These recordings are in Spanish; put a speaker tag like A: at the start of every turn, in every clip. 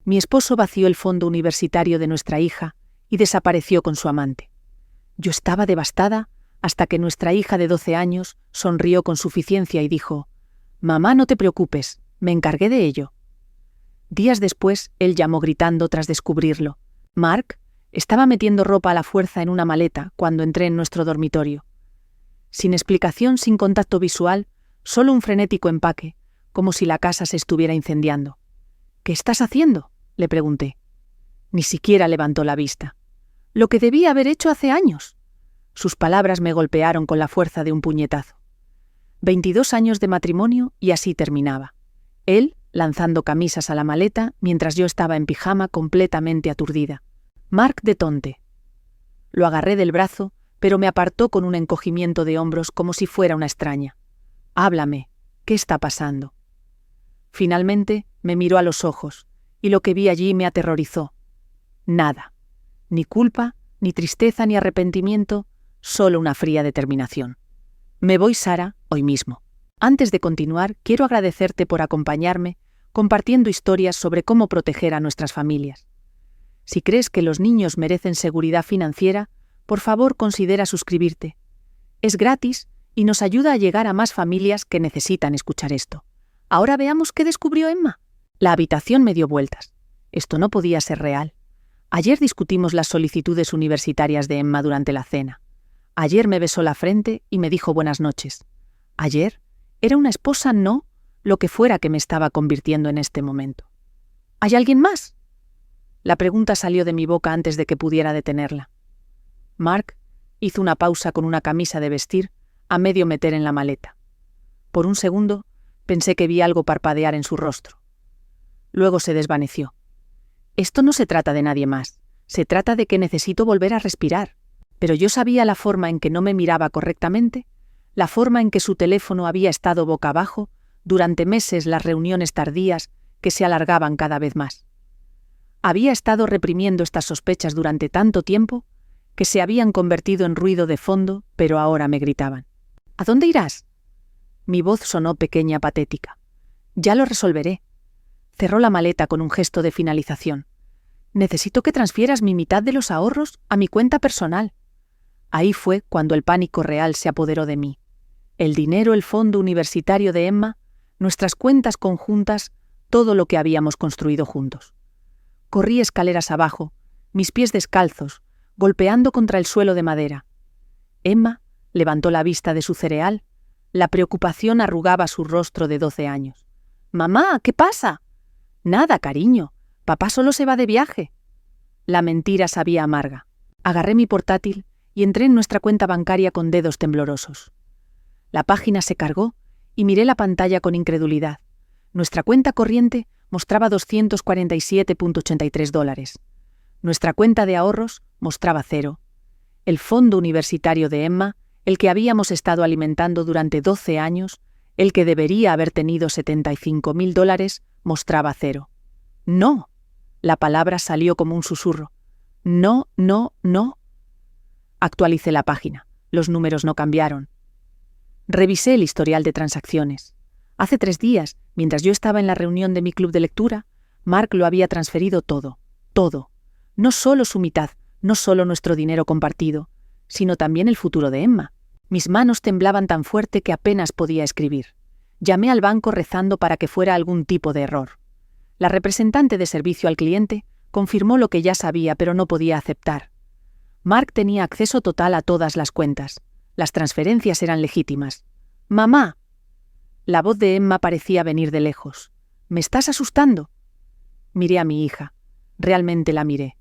A: Mi esposo vació el fondo universitario de nuestra hija y desapareció con su amante. Yo estaba devastada hasta que nuestra hija de 12 años sonrió con suficiencia y dijo: «Mamá, no te preocupes, me encargué de ello». Días después, él llamó gritando tras descubrirlo. Mark estaba metiendo ropa a la fuerza en una maleta cuando entré en nuestro dormitorio. Sin explicación, sin contacto visual, solo un frenético empaque, como si la casa se estuviera incendiando. «¿Qué estás haciendo?», le pregunté. Ni siquiera levantó la vista. «Lo que debía haber hecho hace años». Sus palabras me golpearon con la fuerza de un puñetazo. 22 años de matrimonio y así terminaba. Él lanzando camisas a la maleta mientras yo estaba en pijama completamente aturdida. Mark de tonte. Lo agarré del brazo, pero me apartó con un encogimiento de hombros como si fuera una extraña. «Háblame, ¿qué está pasando?». Finalmente me miró a los ojos, y lo que vi allí me aterrorizó. Nada. Ni culpa, ni tristeza, ni arrepentimiento, solo una fría determinación. «Me voy, Sara, hoy mismo. Antes de continuar, quiero agradecerte por acompañarme, compartiendo historias sobre cómo proteger a nuestras familias. Si crees que los niños merecen seguridad financiera, por favor considera suscribirte. Es gratis y nos ayuda a llegar a más familias que necesitan escuchar esto. Ahora veamos qué descubrió Emma». La habitación me dio vueltas. Esto no podía ser real. Ayer discutimos las solicitudes universitarias de Emma durante la cena. Ayer me besó la frente y me dijo buenas noches. Ayer era una esposa, no lo que fuera que me estaba convirtiendo en este momento. ¿Hay alguien más? La pregunta salió de mi boca antes de que pudiera detenerla. Mark hizo una pausa con una camisa de vestir a medio meter en la maleta. Por un segundo pensé que vi algo parpadear en su rostro. Luego se desvaneció. Esto no se trata de nadie más. Se trata de que necesito volver a respirar. Pero yo sabía la forma en que no me miraba correctamente, la forma en que su teléfono había estado boca abajo durante meses, las reuniones tardías que se alargaban cada vez más. Había estado reprimiendo estas sospechas durante tanto tiempo que se habían convertido en ruido de fondo, pero ahora me gritaban. «¿A dónde irás?». Mi voz sonó pequeña, patética. «Ya lo resolveré». Cerró la maleta con un gesto de finalización. «Necesito que transfieras mi mitad de los ahorros a mi cuenta personal». Ahí fue cuando el pánico real se apoderó de mí. El dinero, el fondo universitario de Emma, nuestras cuentas conjuntas, todo lo que habíamos construido juntos. Corrí escaleras abajo, mis pies descalzos, golpeando contra el suelo de madera. Emma levantó la vista de su cereal. La preocupación arrugaba su rostro de 12 años. «Mamá, ¿qué pasa?». «Nada, cariño. Papá solo se va de viaje». La mentira sabía amarga. Agarré mi portátil y entré en nuestra cuenta bancaria con dedos temblorosos. La página se cargó y miré la pantalla con incredulidad. Nuestra cuenta corriente mostraba $247.83. Nuestra cuenta de ahorros mostraba 0. El fondo universitario de Emma, el que habíamos estado alimentando durante 12 años, el que debería haber tenido $75.000, mostraba 0. «No». La palabra salió como un susurro. «No, no, no». Actualicé la página. Los números no cambiaron. Revisé el historial de transacciones. Hace 3 días, mientras yo estaba en la reunión de mi club de lectura, Mark lo había transferido todo. Todo. No solo su mitad, no solo nuestro dinero compartido, sino también el futuro de Emma. Mis manos temblaban tan fuerte que apenas podía escribir. Llamé al banco rezando para que fuera algún tipo de error. La representante de servicio al cliente confirmó lo que ya sabía, pero no podía aceptar. Mark tenía acceso total a todas las cuentas. Las transferencias eran legítimas. «Mamá». La voz de Emma parecía venir de lejos. «¿Me estás asustando?». Miré a mi hija. Realmente la miré.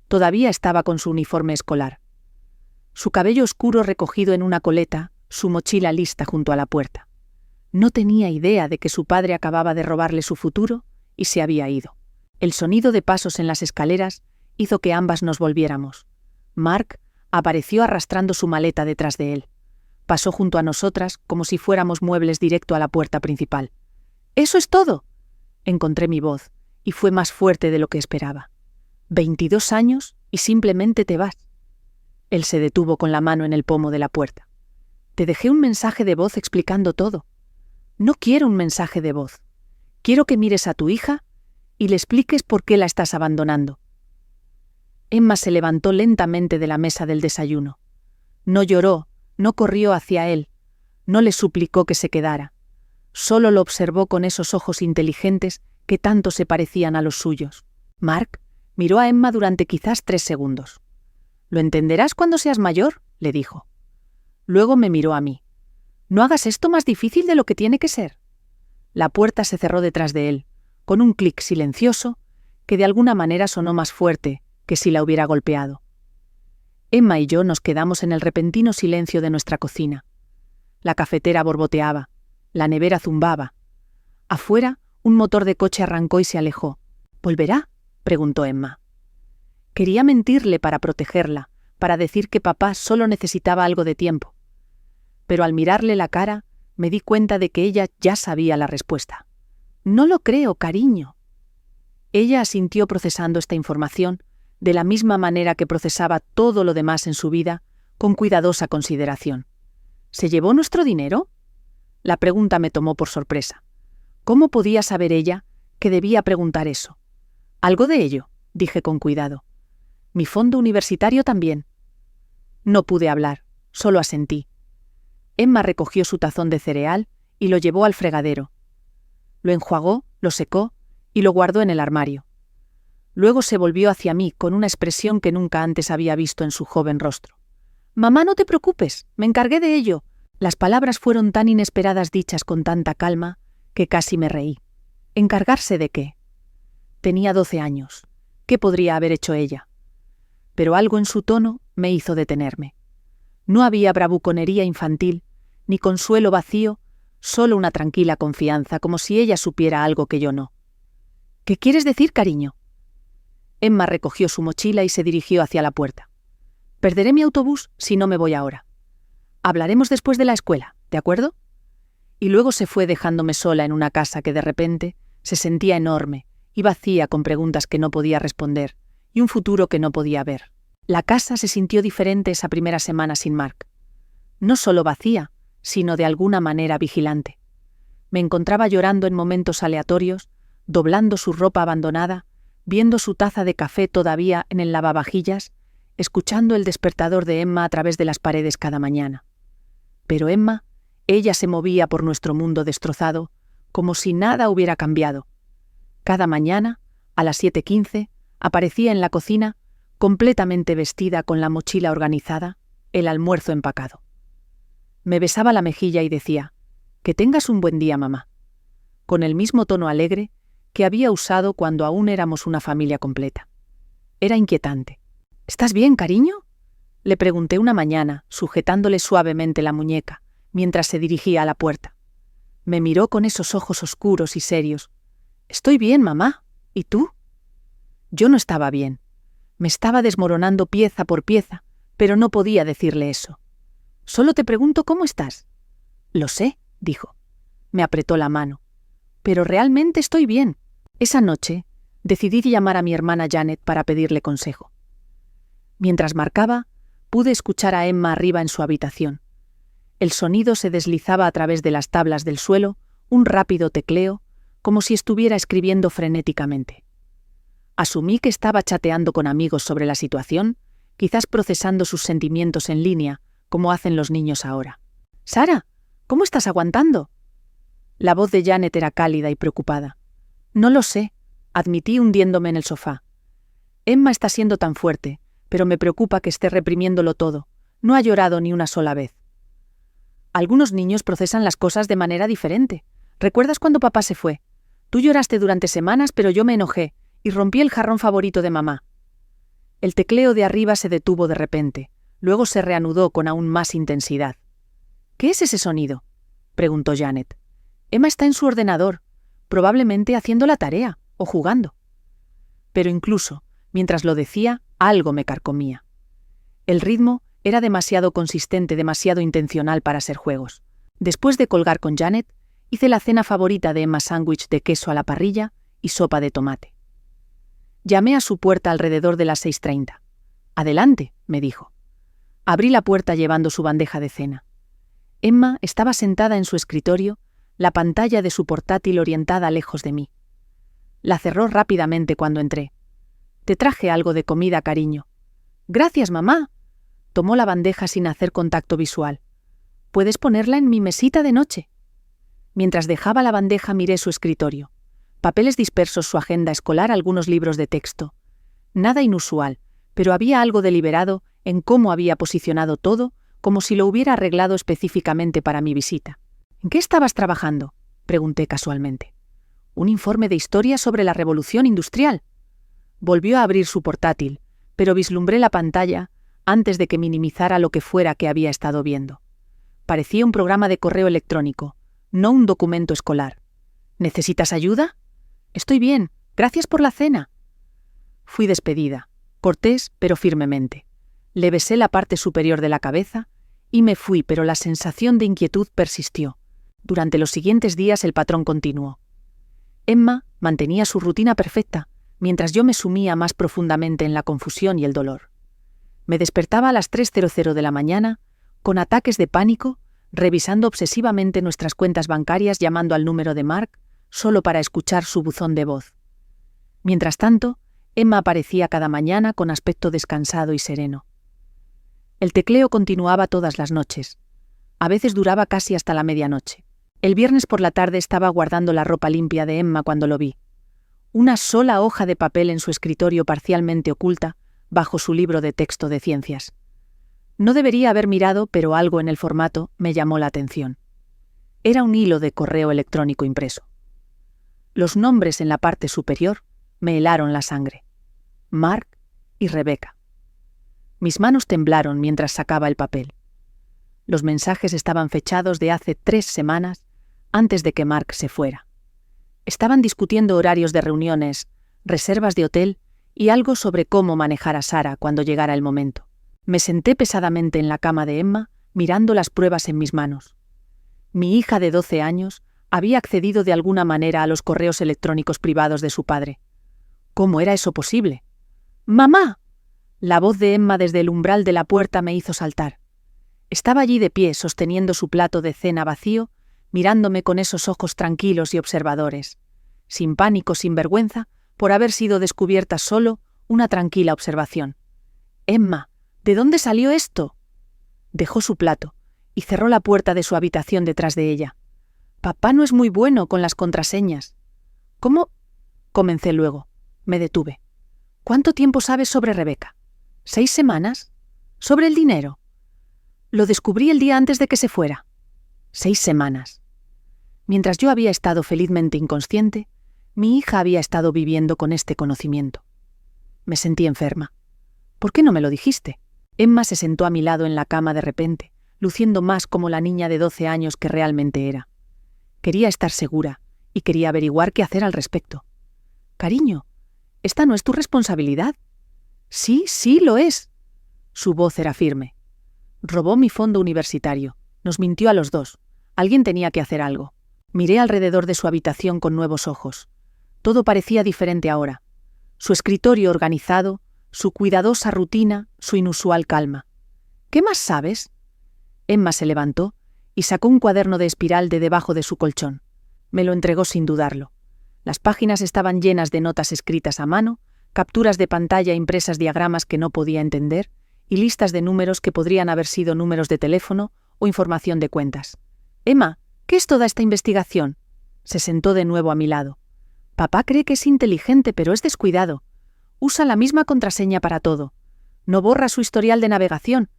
A: Todavía estaba con su uniforme escolar. Su cabello oscuro recogido en una coleta, su mochila lista junto a la puerta. No tenía idea de que su padre acababa de robarle su futuro y se había ido. El sonido de pasos en las escaleras hizo que ambas nos volviéramos. Mark apareció arrastrando su maleta detrás de él. Pasó junto a nosotras como si fuéramos muebles directo a la puerta principal. «¿Eso es todo?». Encontré mi voz y fue más fuerte de lo que esperaba. 22 años y simplemente te vas. Él se detuvo con la mano en el pomo de la puerta. «Te dejé un mensaje de voz explicando todo». «No quiero un mensaje de voz. Quiero que mires a tu hija y le expliques por qué la estás abandonando. Emma se levantó lentamente de la mesa del desayuno. No lloró, no corrió hacia él, no le suplicó que se quedara. Solo lo observó con esos ojos inteligentes que tanto se parecían a los suyos. Mark miró a Emma durante quizás 3 segundos. «¿Lo entenderás cuando seas mayor?», le dijo. Luego me miró a mí. «No hagas esto más difícil de lo que tiene que ser». La puerta se cerró detrás de él, con un clic silencioso que de alguna manera sonó más fuerte que si la hubiera golpeado. Emma y yo nos quedamos en el repentino silencio de nuestra cocina. La cafetera borboteaba, la nevera zumbaba. Afuera, un motor de coche arrancó y se alejó. «¿Volverá?», preguntó Emma. Quería mentirle para protegerla, para decir que papá solo necesitaba algo de tiempo. Pero al mirarle la cara, me di cuenta de que ella ya sabía la respuesta. «No lo creo, cariño». Ella asintió procesando esta información, de la misma manera que procesaba todo lo demás en su vida, con cuidadosa consideración. «¿Se llevó nuestro dinero?». La pregunta me tomó por sorpresa. ¿Cómo podía saber ella que debía preguntar eso? «Algo de ello», dije con cuidado. «Mi fondo universitario también». No pude hablar, solo asentí. Emma recogió su tazón de cereal y lo llevó al fregadero. Lo enjuagó, lo secó y lo guardó en el armario. Luego se volvió hacia mí con una expresión que nunca antes había visto en su joven rostro. «Mamá, no te preocupes, me encargué de ello». Las palabras fueron tan inesperadas dichas con tanta calma que casi me reí. ¿Encargarse de qué? Tenía 12 años. ¿Qué podría haber hecho ella? Pero algo en su tono me hizo detenerme. No había bravuconería infantil, ni consuelo vacío, solo una tranquila confianza, como si ella supiera algo que yo no. «¿Qué quieres decir, cariño?». Emma recogió su mochila y se dirigió hacia la puerta. «Perderé mi autobús si no me voy ahora. Hablaremos después de la escuela, ¿de acuerdo?». Y luego se fue dejándome sola en una casa que de repente se sentía enorme y vacía, con preguntas que no podía responder y un futuro que no podía ver. La casa se sintió diferente esa primera semana sin Mark. No solo vacía, sino de alguna manera vigilante. Me encontraba llorando en momentos aleatorios, doblando su ropa abandonada, viendo su taza de café todavía en el lavavajillas, escuchando el despertador de Emma a través de las paredes cada mañana. Pero Emma, ella se movía por nuestro mundo destrozado, como si nada hubiera cambiado. Cada mañana, a las 7:15, aparecía en la cocina, completamente vestida, con la mochila organizada, el almuerzo empacado. Me besaba la mejilla y decía: «Que tengas un buen día, mamá», con el mismo tono alegre que había usado cuando aún éramos una familia completa. Era inquietante. «¿Estás bien, cariño?», le pregunté una mañana, sujetándole suavemente la muñeca, mientras se dirigía a la puerta. Me miró con esos ojos oscuros y serios. «Estoy bien, mamá. ¿Y tú?». Yo no estaba bien. Me estaba desmoronando pieza por pieza, pero no podía decirle eso. «Solo te pregunto cómo estás». «Lo sé», dijo. Me apretó la mano. «Pero realmente estoy bien». Esa noche decidí llamar a mi hermana Janet para pedirle consejo. Mientras marcaba, pude escuchar a Emma arriba en su habitación. El sonido se deslizaba a través de las tablas del suelo, un rápido tecleo, como si estuviera escribiendo frenéticamente. Asumí que estaba chateando con amigos sobre la situación, quizás procesando sus sentimientos en línea, como hacen los niños ahora. «Sara, ¿cómo estás aguantando?». La voz de Janet era cálida y preocupada. «No lo sé», admití hundiéndome en el sofá. «Emma está siendo tan fuerte, pero me preocupa que esté reprimiéndolo todo. No ha llorado ni una sola vez». Algunos niños procesan las cosas de manera diferente. ¿Recuerdas cuando papá se fue? Tú lloraste durante semanas, pero yo me enojé y rompí el jarrón favorito de mamá. El tecleo de arriba se detuvo de repente, luego se reanudó con aún más intensidad. «¿Qué es ese sonido?», preguntó Janet. «Emma está en su ordenador, probablemente haciendo la tarea o jugando». Pero incluso, mientras lo decía, algo me carcomía. El ritmo era demasiado consistente, demasiado intencional para ser juegos. Después de colgar con Janet, hice la cena favorita de Emma: sándwich de queso a la parrilla y sopa de tomate. Llamé a su puerta alrededor de las 6:30. «Adelante», me dijo. Abrí la puerta llevando su bandeja de cena. Emma estaba sentada en su escritorio, la pantalla de su portátil orientada lejos de mí. La cerró rápidamente cuando entré. «Te traje algo de comida, cariño». «Gracias, mamá». Tomó la bandeja sin hacer contacto visual. «Puedes ponerla en mi mesita de noche». Mientras dejaba la bandeja miré su escritorio. Papeles dispersos, su agenda escolar, algunos libros de texto. Nada inusual, pero había algo deliberado en cómo había posicionado todo, como si lo hubiera arreglado específicamente para mi visita. «¿En qué estabas trabajando?», pregunté casualmente. «Un informe de historia sobre la Revolución Industrial». Volvió a abrir su portátil, pero vislumbré la pantalla antes de que minimizara lo que fuera que había estado viendo. Parecía un programa de correo electrónico, no un documento escolar. «¿Necesitas ayuda?» «Estoy bien, gracias por la cena». Fui despedida, cortés pero firmemente. Le besé la parte superior de la cabeza y me fui, pero la sensación de inquietud persistió. Durante los siguientes días el patrón continuó. Emma mantenía su rutina perfecta, mientras yo me sumía más profundamente en la confusión y el dolor. Me despertaba a las 3:00 de la mañana, con ataques de pánico, revisando obsesivamente nuestras cuentas bancarias, llamando al número de Mark, solo para escuchar su buzón de voz. Mientras tanto, Emma aparecía cada mañana con aspecto descansado y sereno. El tecleo continuaba todas las noches. A veces duraba casi hasta la medianoche. El viernes por la tarde estaba guardando la ropa limpia de Emma cuando lo vi. Una sola hoja de papel en su escritorio parcialmente oculta, bajo su libro de texto de ciencias. No debería haber mirado, pero algo en el formato me llamó la atención. Era un hilo de correo electrónico impreso. Los nombres en la parte superior me helaron la sangre. Mark y Rebecca. Mis manos temblaron mientras sacaba el papel. Los mensajes estaban fechados de hace 3 semanas, antes de que Mark se fuera. Estaban discutiendo horarios de reuniones, reservas de hotel y algo sobre cómo manejar a Sara cuando llegara el momento. Me senté pesadamente en la cama de Emma, mirando las pruebas en mis manos. Mi hija de 12 años había accedido de alguna manera a los correos electrónicos privados de su padre. ¿Cómo era eso posible? ¡Mamá! La voz de Emma desde el umbral de la puerta me hizo saltar. Estaba allí de pie, sosteniendo su plato de cena vacío, mirándome con esos ojos tranquilos y observadores, sin pánico, sin vergüenza, por haber sido descubierta solo una tranquila observación. «Emma, ¿de dónde salió esto?». Dejó su plato y cerró la puerta de su habitación detrás de ella. «Papá no es muy bueno con las contraseñas». «¿Cómo?», comencé luego. Me detuve. «¿Cuánto tiempo sabes sobre Rebecca?». «¿6 semanas? ¿Sobre el dinero?». «Lo descubrí el día antes de que se fuera». 6 semanas. Mientras yo había estado felizmente inconsciente, mi hija había estado viviendo con este conocimiento. Me sentí enferma. «¿Por qué no me lo dijiste?». Emma se sentó a mi lado en la cama de repente, luciendo más como la niña de 12 años que realmente era. Quería estar segura y quería averiguar qué hacer al respecto. «Cariño, esta no es tu responsabilidad». «Sí, sí lo es». Su voz era firme. «Robó mi fondo universitario. Nos mintió a los dos. Alguien tenía que hacer algo». Miré alrededor de su habitación con nuevos ojos. Todo parecía diferente ahora. Su escritorio organizado, su cuidadosa rutina, su inusual calma. «¿Qué más sabes?». Emma se levantó y sacó un cuaderno de espiral de debajo de su colchón. Me lo entregó sin dudarlo. Las páginas estaban llenas de notas escritas a mano, capturas de pantalla impresas, diagramas que no podía entender y listas de números que podrían haber sido números de teléfono o información de cuentas. «Emma, ¿qué es toda esta investigación?». Se sentó de nuevo a mi lado. «Papá cree que es inteligente, pero es descuidado. Usa la misma contraseña para todo. No borra su historial de navegación.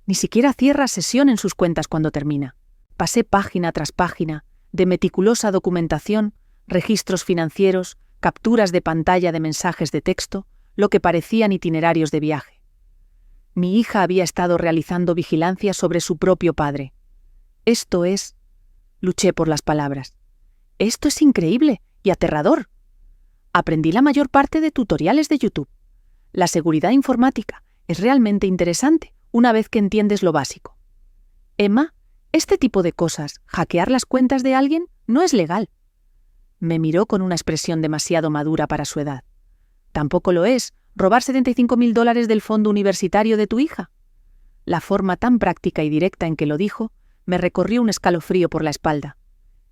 A: Ni siquiera cierra sesión en sus cuentas cuando termina». Pasé página tras página de meticulosa documentación, registros financieros, capturas de pantalla de mensajes de texto, lo que parecían itinerarios de viaje. Mi hija había estado realizando vigilancia sobre su propio padre. «Esto es...». Luché por las palabras. «Esto es increíble y aterrador. Aprendí la mayor parte de tutoriales de YouTube. La seguridad informática es realmente interesante una vez que entiendes lo básico. Emma, este tipo de cosas, hackear las cuentas de alguien, no es legal». Me miró con una expresión demasiado madura para su edad. «Tampoco lo es robar $75.000 del fondo universitario de tu hija». La forma tan práctica y directa en que lo dijo me recorrió un escalofrío por la espalda.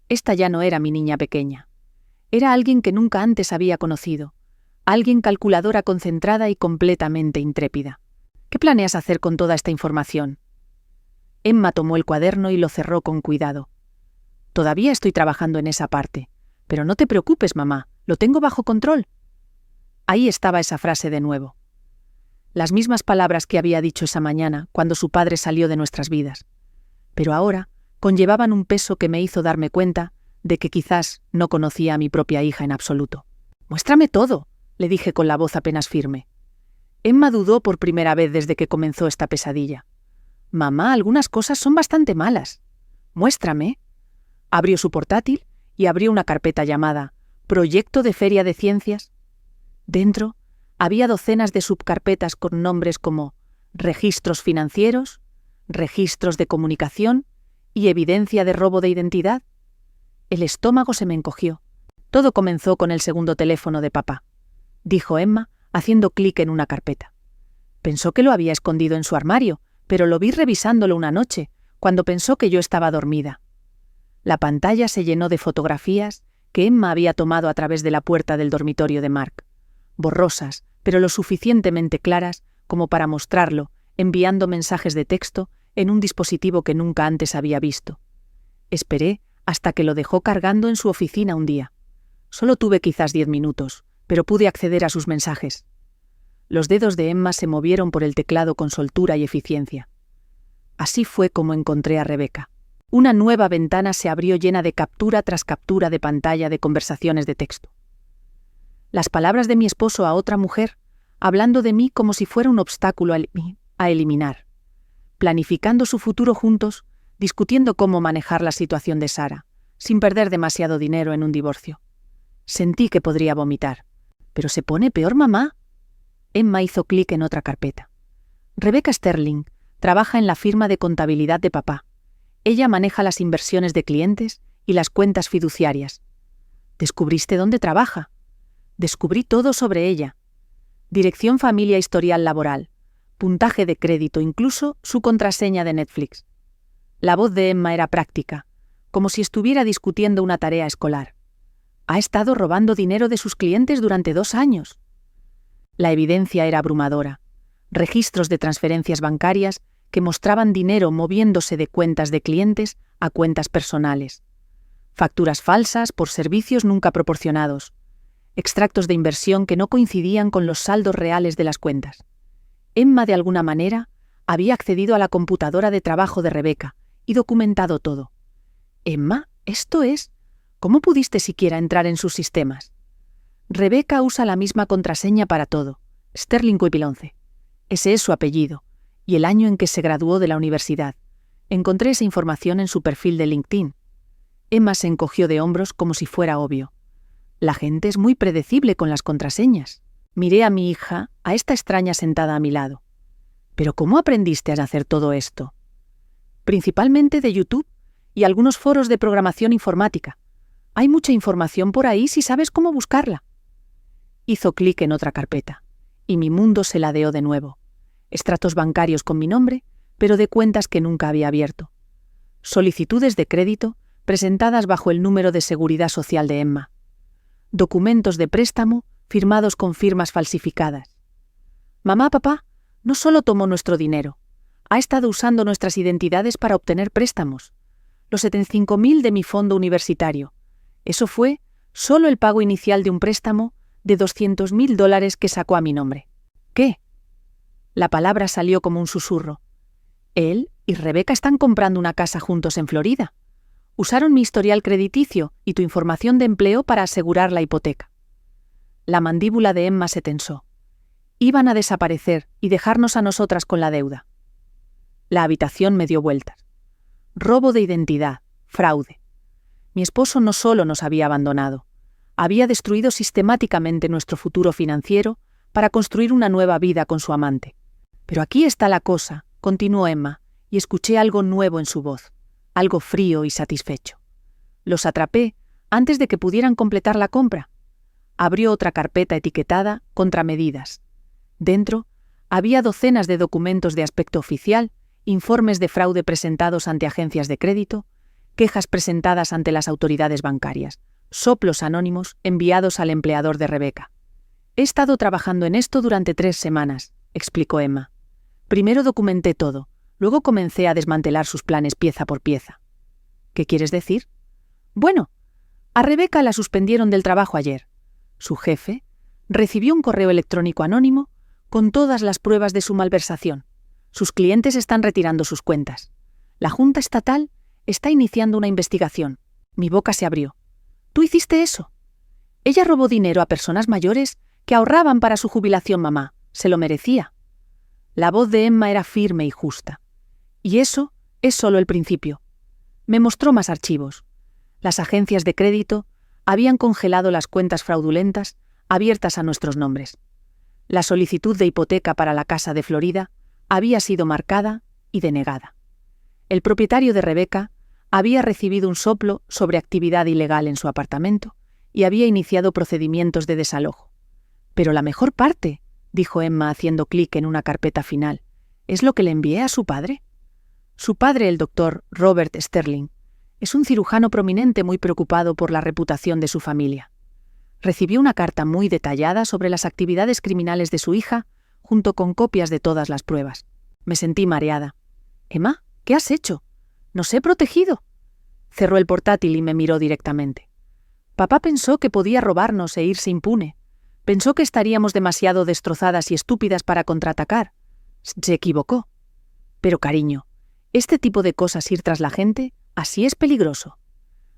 A: Esta ya no era mi niña pequeña. Era alguien que nunca antes había conocido. Alguien calculadora, concentrada y completamente intrépida. ¿Qué planeas hacer con toda esta información? Emma tomó el cuaderno y lo cerró con cuidado. Todavía estoy trabajando en esa parte. Pero no te preocupes, mamá, lo tengo bajo control. Ahí estaba esa frase de nuevo. Las mismas palabras que había dicho esa mañana, cuando su padre salió de nuestras vidas. Pero ahora conllevaban un peso que me hizo darme cuenta de que quizás no conocía a mi propia hija en absoluto. «Muéstrame todo», le dije con la voz apenas firme. Emma dudó por primera vez desde que comenzó esta pesadilla. «Mamá, algunas cosas son bastante malas. Muéstrame». Abrió su portátil y abrió una carpeta llamada «Proyecto de Feria de Ciencias». Dentro había docenas de subcarpetas con nombres como registros financieros, registros de comunicación y evidencia de robo de identidad. El estómago se me encogió. Todo comenzó con el segundo teléfono de papá, dijo Emma, haciendo clic en una carpeta. Pensó que lo había escondido en su armario, pero lo vi revisándolo una noche, cuando pensó que yo estaba dormida. La pantalla se llenó de fotografías que Emma había tomado a través de la puerta del dormitorio de Mark, borrosas, pero lo suficientemente claras como para mostrarlo, enviando mensajes de texto en un dispositivo que nunca antes había visto. Esperé hasta que lo dejó cargando en su oficina un día. Solo tuve quizás 10 minutos, pero pude acceder a sus mensajes. Los dedos de Emma se movieron por el teclado con soltura y eficiencia. Así fue como encontré a Rebeca. Una nueva ventana se abrió llena de captura tras captura de pantalla de conversaciones de texto. Las palabras de mi esposo a otra mujer, hablando de mí como si fuera un obstáculo a eliminar. Planificando su futuro juntos, discutiendo cómo manejar la situación de Sara, sin perder demasiado dinero en un divorcio. Sentí que podría vomitar. «¿Pero se pone peor, mamá?» Emma hizo clic en otra carpeta. Rebecca Sterling trabaja en la firma de contabilidad de papá. Ella maneja las inversiones de clientes y las cuentas fiduciarias. ¿Descubriste dónde trabaja? Descubrí todo sobre ella. Dirección, familia, historial laboral, puntaje de crédito, incluso su contraseña de Netflix. La voz de Emma era práctica, como si estuviera discutiendo una tarea escolar. Ha estado robando dinero de sus clientes durante 2 años. La evidencia era abrumadora. Registros de transferencias bancarias que mostraban dinero moviéndose de cuentas de clientes a cuentas personales. Facturas falsas por servicios nunca proporcionados. Extractos de inversión que no coincidían con los saldos reales de las cuentas. Emma, de alguna manera, había accedido a la computadora de trabajo de Rebeca y documentado todo. «Emma, esto es... ¿Cómo pudiste siquiera entrar en sus sistemas?» Rebeca usa la misma contraseña para todo, Sterling Cuipilonce. Ese es su apellido, y el año en que se graduó de la universidad. Encontré esa información en su perfil de LinkedIn. Emma se encogió de hombros como si fuera obvio. La gente es muy predecible con las contraseñas. Miré a mi hija, a esta extraña sentada a mi lado. «¿Pero cómo aprendiste a hacer todo esto?» «Principalmente de YouTube y algunos foros de programación informática. Hay mucha información por ahí si sabes cómo buscarla». Hizo clic en otra carpeta, y mi mundo se ladeó de nuevo. Extractos bancarios con mi nombre, pero de cuentas que nunca había abierto. Solicitudes de crédito presentadas bajo el número de seguridad social de Emma. Documentos de préstamo firmados con firmas falsificadas. «Mamá, papá, no solo tomó nuestro dinero, ha estado usando nuestras identidades para obtener préstamos. Los 75.000 de mi fondo universitario. Eso fue solo el pago inicial de un préstamo de $200.000 que sacó a mi nombre». «¿Qué?» La palabra salió como un susurro. «Él y Rebeca están comprando una casa juntos en Florida. Usaron mi historial crediticio y tu información de empleo para asegurar la hipoteca». La mandíbula de Emma se tensó. Iban a desaparecer y dejarnos a nosotras con la deuda. La habitación me dio vueltas. Robo de identidad, fraude. Mi esposo no solo nos había abandonado, había destruido sistemáticamente nuestro futuro financiero para construir una nueva vida con su amante. «Pero aquí está la cosa», continuó Emma, y escuché algo nuevo en su voz, algo frío y satisfecho. «Los atrapé antes de que pudieran completar la compra». Abrió otra carpeta etiquetada «Contramedidas». Dentro había docenas de documentos de aspecto oficial, informes de fraude presentados ante agencias de crédito, quejas presentadas ante las autoridades bancarias, Soplos anónimos enviados al empleador de Rebeca. He estado trabajando en esto durante 3 semanas, explicó Emma. Primero documenté todo, luego comencé a desmantelar sus planes pieza por pieza. ¿Qué quieres decir? Bueno, a Rebeca la suspendieron del trabajo ayer. Su jefe recibió un correo electrónico anónimo con todas las pruebas de su malversación. Sus clientes están retirando sus cuentas. La Junta Estatal está iniciando una investigación. Mi boca se abrió. ¿Tú hiciste eso? Ella robó dinero a personas mayores que ahorraban para su jubilación, mamá. Se lo merecía. La voz de Emma era firme y justa. Y eso es solo el principio. Me mostró más archivos. Las agencias de crédito habían congelado las cuentas fraudulentas abiertas a nuestros nombres. La solicitud de hipoteca para la casa de Florida había sido marcada y denegada. El propietario de Rebeca había recibido un soplo sobre actividad ilegal en su apartamento y había iniciado procedimientos de desalojo. Pero la mejor parte, dijo Emma haciendo clic en una carpeta final, ¿es lo que le envié a su padre? Su padre, el doctor Robert Sterling, es un cirujano prominente muy preocupado por la reputación de su familia. Recibió una carta muy detallada sobre las actividades criminales de su hija, junto con copias de todas las pruebas. Me sentí mareada. «Emma, ¿qué has hecho? Nos he protegido». Cerró el portátil y me miró directamente. Papá pensó que podía robarnos e irse impune. Pensó que estaríamos demasiado destrozadas y estúpidas para contraatacar. Se equivocó. Pero, cariño, este tipo de cosas ir tras la gente, así es peligroso.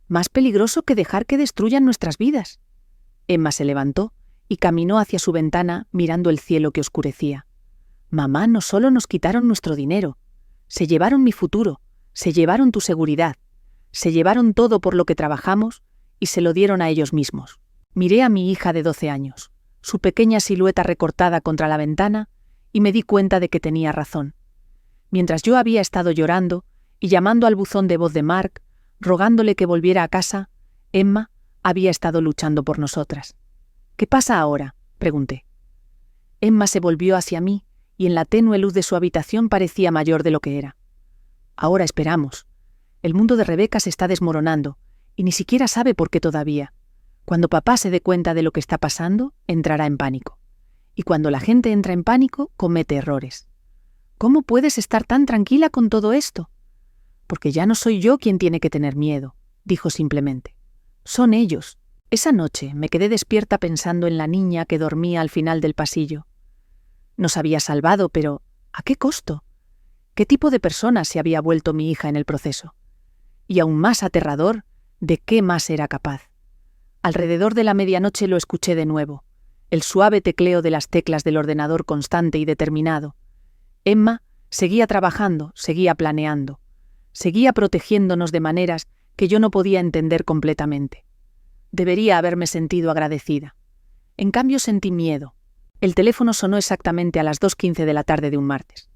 A: Más peligroso que dejar que destruyan nuestras vidas. Emma se levantó y caminó hacia su ventana mirando el cielo que oscurecía. Mamá, no solo nos quitaron nuestro dinero, se llevaron mi futuro, se llevaron tu seguridad, se llevaron todo por lo que trabajamos y se lo dieron a ellos mismos. Miré a mi hija de 12 años, su pequeña silueta recortada contra la ventana, y me di cuenta de que tenía razón. Mientras yo había estado llorando y llamando al buzón de voz de Mark, rogándole que volviera a casa, Emma había estado luchando por nosotras. «¿Qué pasa ahora?», pregunté. Emma se volvió hacia mí y en la tenue luz de su habitación parecía mayor de lo que era. «Ahora esperamos. El mundo de Rebeca se está desmoronando y ni siquiera sabe por qué todavía. Cuando papá se dé cuenta de lo que está pasando, entrará en pánico. Y cuando la gente entra en pánico, comete errores. ¿Cómo puedes estar tan tranquila con todo esto?» «Porque ya no soy yo quien tiene que tener miedo», dijo simplemente. «Son ellos». Esa noche me quedé despierta pensando en la niña que dormía al final del pasillo. Nos había salvado, pero ¿a qué costo? ¿Qué tipo de persona se había vuelto mi hija en el proceso? Y aún más aterrador, ¿de qué más era capaz? Alrededor de la medianoche lo escuché de nuevo, el suave tecleo de las teclas del ordenador constante y determinado. Emma seguía trabajando, seguía planeando, seguía protegiéndonos de maneras que yo no podía entender completamente. Debería haberme sentido agradecida. En cambio sentí miedo. El teléfono sonó exactamente a las 2:15 de la tarde de un martes.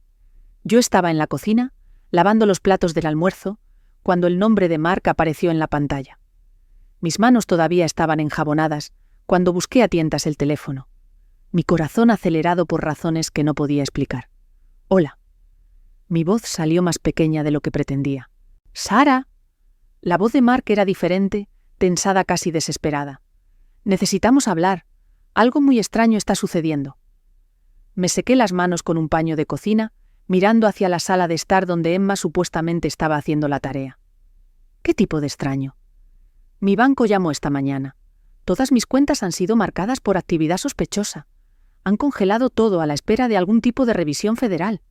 A: Yo estaba en la cocina, lavando los platos del almuerzo, cuando el nombre de Mark apareció en la pantalla. Mis manos todavía estaban enjabonadas cuando busqué a tientas el teléfono. Mi corazón acelerado por razones que no podía explicar. «Hola». Mi voz salió más pequeña de lo que pretendía. «¡Sara!». La voz de Mark era diferente, tensada, casi desesperada. «Necesitamos hablar. Algo muy extraño está sucediendo». Me sequé las manos con un paño de cocina, mirando hacia la sala de estar donde Emma supuestamente estaba haciendo la tarea. «¿Qué tipo de extraño?». «Mi banco llamó esta mañana. Todas mis cuentas han sido marcadas por actividad sospechosa. Han congelado todo a la espera de algún tipo de revisión federal».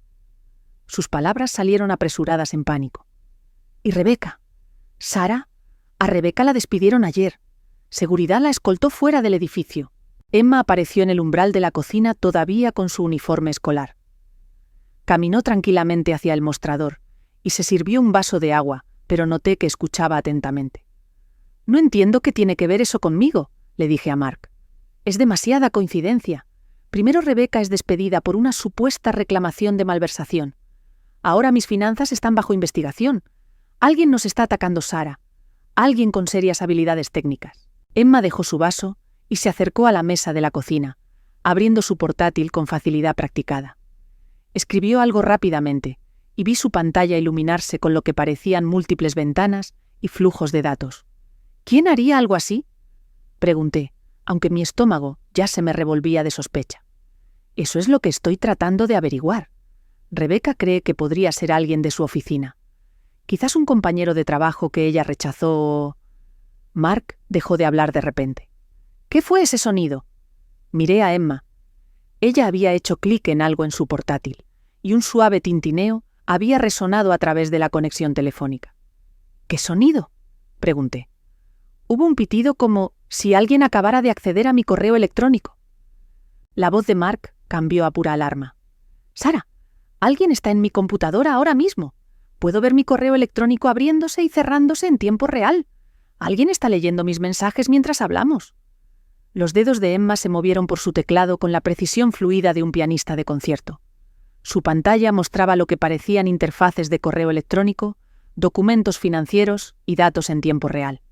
A: Sus palabras salieron apresuradas en pánico. «¿Y Rebeca? Sara? A Rebeca la despidieron ayer. Seguridad la escoltó fuera del edificio». Emma apareció en el umbral de la cocina todavía con su uniforme escolar. Caminó tranquilamente hacia el mostrador y se sirvió un vaso de agua, pero noté que escuchaba atentamente. «No entiendo qué tiene que ver eso conmigo», le dije a Mark. «Es demasiada coincidencia. Primero Rebeca es despedida por una supuesta reclamación de malversación. Ahora mis finanzas están bajo investigación. Alguien nos está atacando, Sara. Alguien con serias habilidades técnicas». Emma dejó su vaso y se acercó a la mesa de la cocina, abriendo su portátil con facilidad practicada. Escribió algo rápidamente y vi su pantalla iluminarse con lo que parecían múltiples ventanas y flujos de datos. «¿Quién haría algo así?», Pregunté, aunque mi estómago ya se me revolvía de sospecha. Eso es lo que estoy tratando de averiguar. Rebeca cree que podría ser alguien de su oficina. Quizás un compañero de trabajo que ella rechazó o... Mark dejó de hablar de repente. ¿Qué fue ese sonido? Miré a Emma. Ella había hecho clic en algo en su portátil, y un suave tintineo había resonado a través de la conexión telefónica. ¿Qué sonido?, pregunté. Hubo un pitido como si alguien acabara de acceder a mi correo electrónico. La voz de Mark cambió a pura alarma. «Sara, alguien está en mi computadora ahora mismo. Puedo ver mi correo electrónico abriéndose y cerrándose en tiempo real. Alguien está leyendo mis mensajes mientras hablamos». Los dedos de Emma se movieron por su teclado con la precisión fluida de un pianista de concierto. Su pantalla mostraba lo que parecían interfaces de correo electrónico, documentos financieros y datos en tiempo real.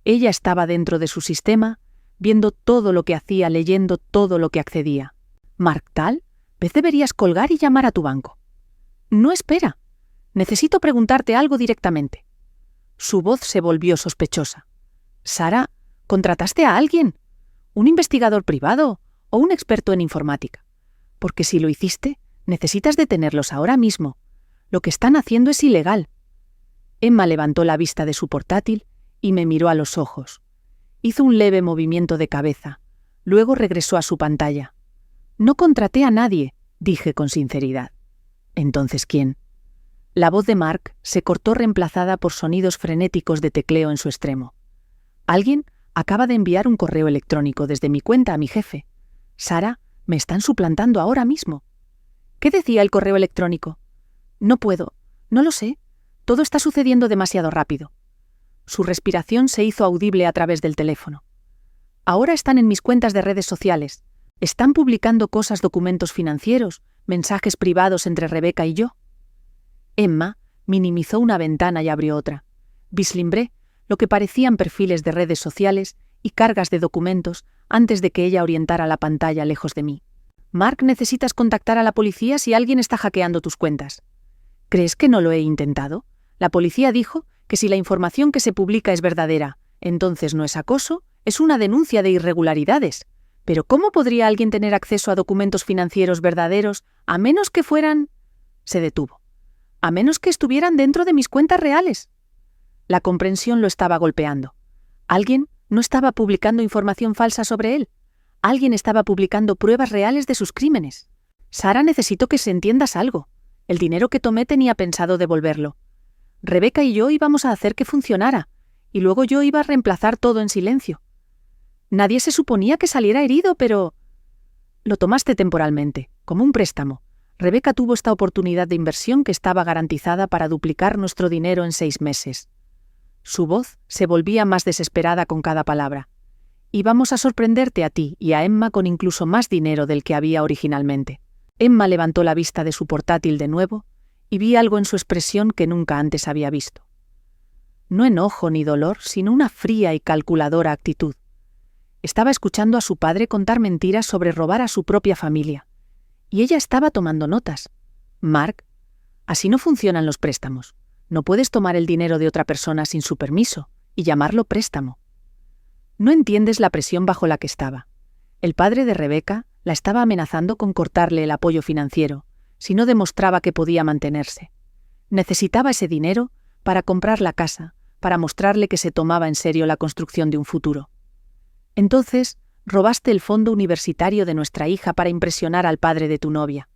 A: Ella estaba dentro de su sistema, viendo todo lo que hacía, leyendo todo lo que accedía. «Mark Tal, ¿ves deberías colgar y llamar a tu banco?» «No, espera. Necesito preguntarte algo directamente». Su voz se volvió sospechosa. «Sara, ¿contrataste a alguien? ¿Un investigador privado o un experto en informática? Porque si lo hiciste, necesitas detenerlos ahora mismo. Lo que están haciendo es ilegal». Emma levantó la vista de su portátil y me miró a los ojos. Hizo un leve movimiento de cabeza. Luego regresó a su pantalla. «No contraté a nadie», dije con sinceridad. «¿Entonces quién?» La voz de Mark se cortó reemplazada por sonidos frenéticos de tecleo en su extremo. «Alguien acaba de enviar un correo electrónico desde mi cuenta a mi jefe. Sara, me están suplantando ahora mismo». «¿Qué decía el correo electrónico?» «No puedo. No lo sé. Todo está sucediendo demasiado rápido». Su respiración se hizo audible a través del teléfono. «Ahora están en mis cuentas de redes sociales. Están publicando cosas, documentos financieros, mensajes privados entre Rebeca y yo». Emma minimizó una ventana y abrió otra. Vislumbré lo que parecían perfiles de redes sociales y cargas de documentos antes de que ella orientara la pantalla lejos de mí. «Mark, necesitas contactar a la policía si alguien está hackeando tus cuentas». «¿Crees que no lo he intentado? La policía dijo que si la información que se publica es verdadera, entonces no es acoso, es una denuncia de irregularidades. Pero ¿cómo podría alguien tener acceso a documentos financieros verdaderos a menos que fueran...?» Se detuvo. «A menos que estuvieran dentro de mis cuentas reales». La comprensión lo estaba golpeando. Alguien no estaba publicando información falsa sobre él. Alguien estaba publicando pruebas reales de sus crímenes. «Sara, necesito que se entiendas algo. El dinero que tomé tenía pensado devolverlo. Rebeca y yo íbamos a hacer que funcionara, y luego yo iba a reemplazar todo en silencio. Nadie se suponía que saliera herido, pero... Lo tomaste temporalmente, como un préstamo. Rebeca tuvo esta oportunidad de inversión que estaba garantizada para duplicar nuestro dinero en 6 meses. Su voz se volvía más desesperada con cada palabra. «Íbamos a sorprenderte a ti y a Emma con incluso más dinero del que había originalmente». Emma levantó la vista de su portátil de nuevo y vi algo en su expresión que nunca antes había visto. No enojo ni dolor, sino una fría y calculadora actitud. Estaba escuchando a su padre contar mentiras sobre robar a su propia familia. Y ella estaba tomando notas. «Mark, así no funcionan los préstamos. No puedes tomar el dinero de otra persona sin su permiso y llamarlo préstamo». No entiendes la presión bajo la que estaba. El padre de Rebeca la estaba amenazando con cortarle el apoyo financiero si no demostraba que podía mantenerse. Necesitaba ese dinero para comprar la casa, para mostrarle que se tomaba en serio la construcción de un futuro. Entonces, robaste el fondo universitario de nuestra hija para impresionar al padre de tu novia.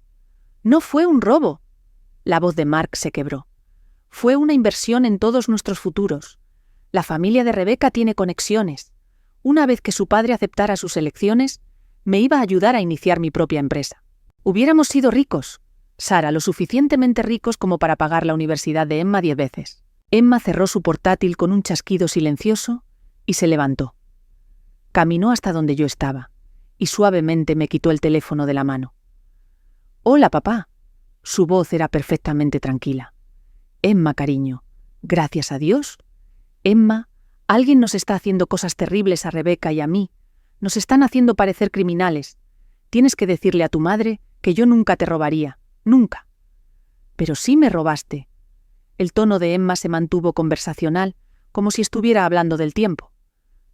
A: «No fue un robo». La voz de Mark se quebró. «Fue una inversión en todos nuestros futuros. La familia de Rebeca tiene conexiones. Una vez que su padre aceptara sus elecciones, me iba a ayudar a iniciar mi propia empresa. Hubiéramos sido ricos, Sara, lo suficientemente ricos como para pagar la universidad de Emma 10 veces». Emma cerró su portátil con un chasquido silencioso y se levantó. Caminó hasta donde yo estaba y suavemente me quitó el teléfono de la mano. «Hola, papá». Su voz era perfectamente tranquila. «Emma, cariño, gracias a Dios. Emma, alguien nos está haciendo cosas terribles a Rebeca y a mí. Nos están haciendo parecer criminales. Tienes que decirle a tu madre que yo nunca te robaría, nunca». «Pero sí me robaste». El tono de Emma se mantuvo conversacional, como si estuviera hablando del tiempo.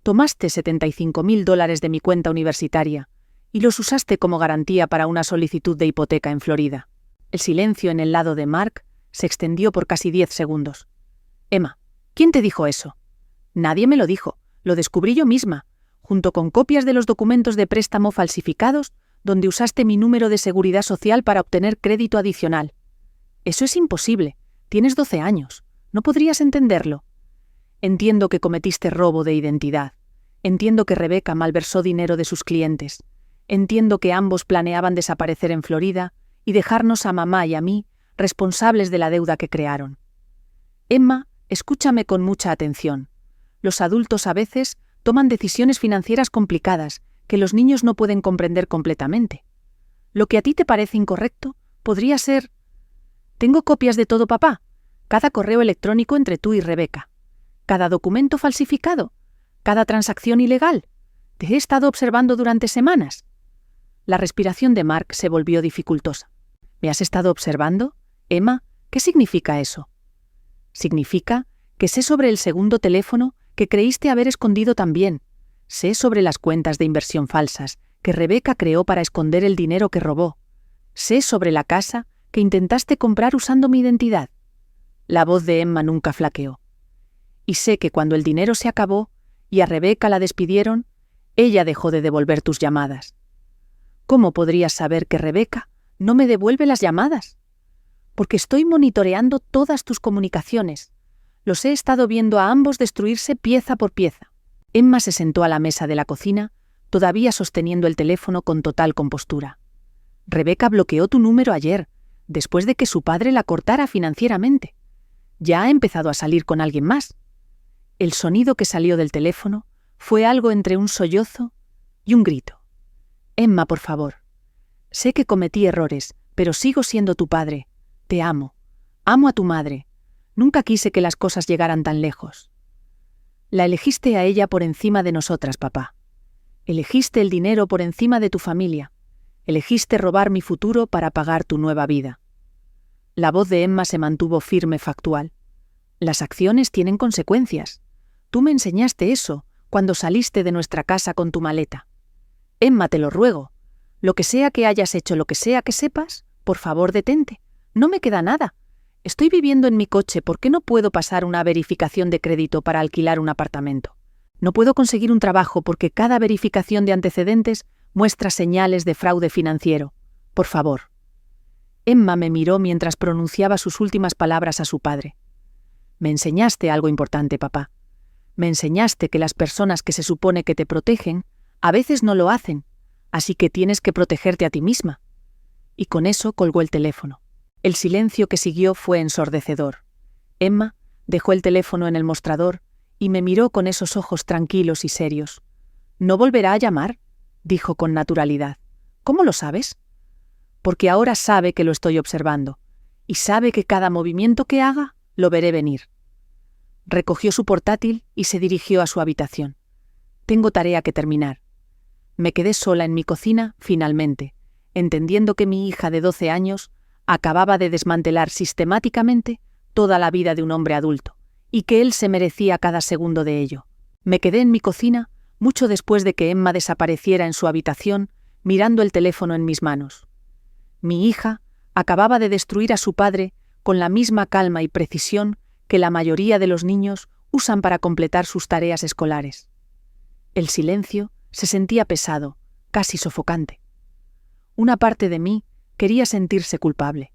A: Tomaste $75.000 de mi cuenta universitaria y los usaste como garantía para una solicitud de hipoteca en Florida. El silencio en el lado de Mark se extendió por casi 10 segundos. Emma, ¿quién te dijo eso? Nadie me lo dijo, lo descubrí yo misma, junto con copias de los documentos de préstamo falsificados donde usaste mi número de seguridad social para obtener crédito adicional. Eso es imposible, tienes 12 años, ¿no podrías entenderlo? Entiendo que cometiste robo de identidad. Entiendo que Rebecca malversó dinero de sus clientes. Entiendo que ambos planeaban desaparecer en Florida y dejarnos a mamá y a mí responsables de la deuda que crearon. Emma, escúchame con mucha atención. Los adultos a veces toman decisiones financieras complicadas que los niños no pueden comprender completamente. Lo que a ti te parece incorrecto podría ser... Tengo copias de todo, papá. Cada correo electrónico entre tú y Rebecca. Cada documento falsificado. Cada transacción ilegal. Te he estado observando durante semanas. La respiración de Mark se volvió dificultosa. ¿Me has estado observando? Emma, ¿qué significa eso? Significa que sé sobre el segundo teléfono que creíste haber escondido también. Sé sobre las cuentas de inversión falsas que Rebecca creó para esconder el dinero que robó. Sé sobre la casa que intentaste comprar usando mi identidad. La voz de Emma nunca flaqueó. Y sé que cuando el dinero se acabó y a Rebecca la despidieron, ella dejó de devolver tus llamadas. ¿Cómo podrías saber que Rebecca no me devuelve las llamadas? Porque estoy monitoreando todas tus comunicaciones. Los he estado viendo a ambos destruirse pieza por pieza. Emma se sentó a la mesa de la cocina, todavía sosteniendo el teléfono con total compostura. Rebecca bloqueó tu número ayer, después de que su padre la cortara financieramente. Ya ha empezado a salir con alguien más. El sonido que salió del teléfono fue algo entre un sollozo y un grito. Emma, por favor. Sé que cometí errores, pero sigo siendo tu padre. Te amo. Amo a tu madre. Nunca quise que las cosas llegaran tan lejos. La elegiste a ella por encima de nosotras, papá. Elegiste el dinero por encima de tu familia. Elegiste robar mi futuro para pagar tu nueva vida. La voz de Emma se mantuvo firme, factual. Las acciones tienen consecuencias. Tú me enseñaste eso cuando saliste de nuestra casa con tu maleta. Emma, te lo ruego. Lo que sea que hayas hecho, lo que sea que sepas, por favor detente. No me queda nada. Estoy viviendo en mi coche, ¿por qué no puedo pasar una verificación de crédito para alquilar un apartamento? No puedo conseguir un trabajo porque cada verificación de antecedentes muestra señales de fraude financiero. Por favor. Emma me miró mientras pronunciaba sus últimas palabras a su padre. Me enseñaste algo importante, papá. Me enseñaste que las personas que se supone que te protegen a veces no lo hacen, así que tienes que protegerte a ti misma. Y con eso colgó el teléfono. El silencio que siguió fue ensordecedor. Emma dejó el teléfono en el mostrador y me miró con esos ojos tranquilos y serios. «¿No volverá a llamar?», dijo con naturalidad. «¿Cómo lo sabes?». «Porque ahora sabe que lo estoy observando, y sabe que cada movimiento que haga lo veré venir». Recogió su portátil y se dirigió a su habitación. «Tengo tarea que terminar». Me quedé sola en mi cocina, finalmente, entendiendo que mi hija de 12 años acababa de desmantelar sistemáticamente toda la vida de un hombre adulto, y que él se merecía cada segundo de ello. Me quedé en mi cocina mucho después de que Emma desapareciera en su habitación, mirando el teléfono en mis manos. Mi hija acababa de destruir a su padre con la misma calma y precisión que la mayoría de los niños usan para completar sus tareas escolares. El silencio se sentía pesado, casi sofocante. Una parte de mí quería sentirse culpable.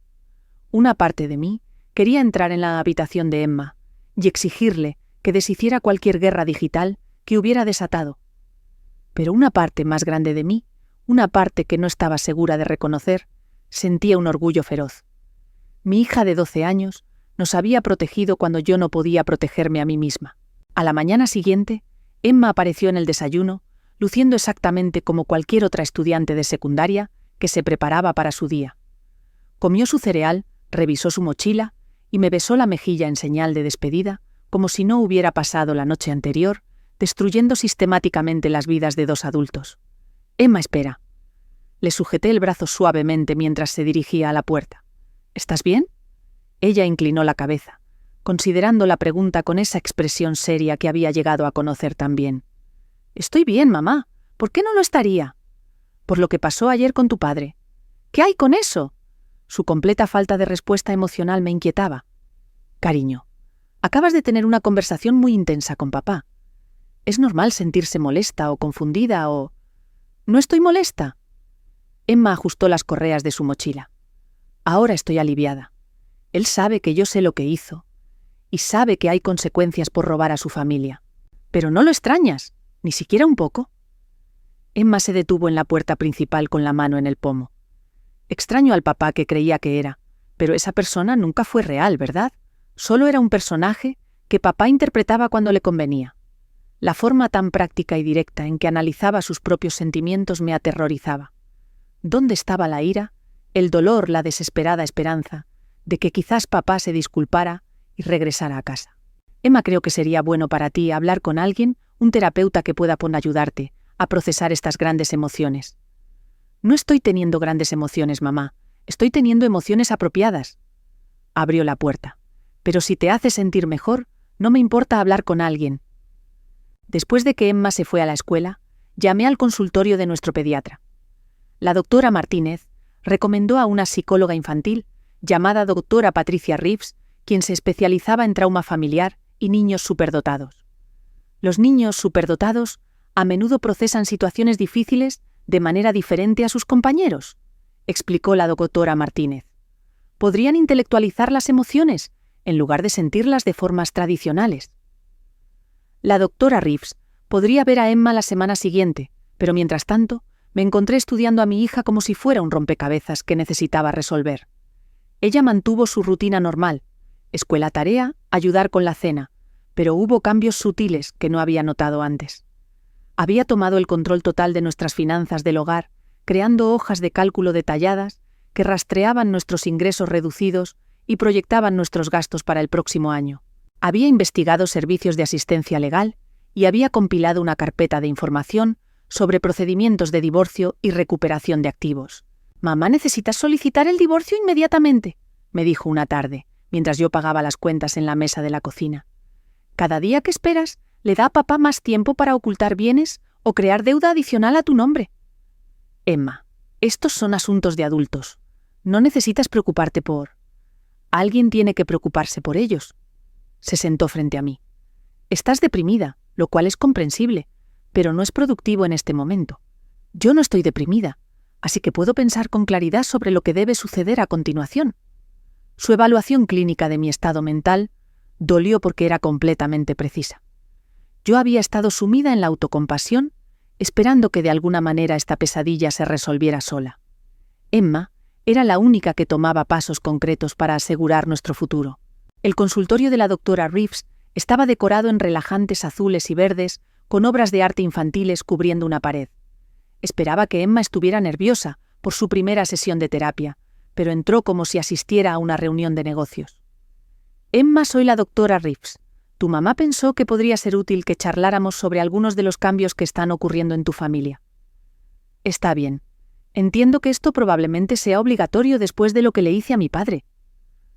A: Una parte de mí quería entrar en la habitación de Emma y exigirle que deshiciera cualquier guerra digital que hubiera desatado. Pero una parte más grande de mí, una parte que no estaba segura de reconocer, sentía un orgullo feroz. Mi hija de 12 años nos había protegido cuando yo no podía protegerme a mí misma. A la mañana siguiente, Emma apareció en el desayuno, luciendo exactamente como cualquier otra estudiante de secundaria que se preparaba para su día. Comió su cereal, revisó su mochila y me besó la mejilla en señal de despedida, como si no hubiera pasado la noche anterior, destruyendo sistemáticamente las vidas de 2 adultos. «Emma, espera». Le sujeté el brazo suavemente mientras se dirigía a la puerta. «¿Estás bien?». Ella inclinó la cabeza, considerando la pregunta con esa expresión seria que había llegado a conocer tan bien. Estoy bien, mamá. ¿Por qué no lo estaría? Por lo que pasó ayer con tu padre. ¿Qué hay con eso? Su completa falta de respuesta emocional me inquietaba. Cariño, acabas de tener una conversación muy intensa con papá. Es normal sentirse molesta o confundida o... ¿No estoy molesta? Emma ajustó las correas de su mochila. Ahora estoy aliviada. Él sabe que yo sé lo que hizo y sabe que hay consecuencias por robar a su familia. Pero no lo extrañas, ni siquiera un poco. Emma se detuvo en la puerta principal con la mano en el pomo. Extraño al papá que creía que era, pero esa persona nunca fue real, ¿verdad? Solo era un personaje que papá interpretaba cuando le convenía. La forma tan práctica y directa en que analizaba sus propios sentimientos me aterrorizaba. ¿Dónde estaba la ira, el dolor, la desesperada esperanza de que quizás papá se disculpara y regresara a casa? Emma, creo que sería bueno para ti hablar con alguien, un terapeuta que pueda ayudarte a procesar estas grandes emociones. No estoy teniendo grandes emociones, mamá. Estoy teniendo emociones apropiadas. Abrió la puerta. Pero si te hace sentir mejor, no me importa hablar con alguien. Después de que Emma se fue a la escuela, llamé al consultorio de nuestro pediatra. La doctora Martínez recomendó a una psicóloga infantil llamada doctora Patricia Reeves, quien se especializaba en trauma familiar y niños superdotados. Los niños superdotados a menudo procesan situaciones difíciles de manera diferente a sus compañeros, explicó la doctora Martínez. Podrían intelectualizar las emociones en lugar de sentirlas de formas tradicionales. La doctora Reeves podría ver a Emma la semana siguiente, pero mientras tanto me encontré estudiando a mi hija como si fuera un rompecabezas que necesitaba resolver. Ella mantuvo su rutina normal, escuela-tarea, ayudar con la cena, pero hubo cambios sutiles que no había notado antes. Había tomado el control total de nuestras finanzas del hogar, creando hojas de cálculo detalladas que rastreaban nuestros ingresos reducidos y proyectaban nuestros gastos para el próximo año. Había investigado servicios de asistencia legal y había compilado una carpeta de información sobre procedimientos de divorcio y recuperación de activos. «Mamá, necesitas solicitar el divorcio inmediatamente», me dijo una tarde, mientras yo pagaba las cuentas en la mesa de la cocina. «Cada día que esperas le da a papá más tiempo para ocultar bienes o crear deuda adicional a tu nombre». «Emma, estos son asuntos de adultos. No necesitas preocuparte por... Alguien tiene que preocuparse por ellos». Se sentó frente a mí. «Estás deprimida, lo cual es comprensible, pero no es productivo en este momento. Yo no estoy deprimida, así que puedo pensar con claridad sobre lo que debe suceder a continuación». Su evaluación clínica de mi estado mental dolió porque era completamente precisa. Yo había estado sumida en la autocompasión, esperando que de alguna manera esta pesadilla se resolviera sola. Emma era la única que tomaba pasos concretos para asegurar nuestro futuro. El consultorio de la doctora Reeves estaba decorado en relajantes azules y verdes, con obras de arte infantiles cubriendo una pared. Esperaba que Emma estuviera nerviosa por su primera sesión de terapia, pero entró como si asistiera a una reunión de negocios. «Emma, soy la doctora Reeves. Tu mamá pensó que podría ser útil que charláramos sobre algunos de los cambios que están ocurriendo en tu familia». «Está bien. Entiendo que esto probablemente sea obligatorio después de lo que le hice a mi padre».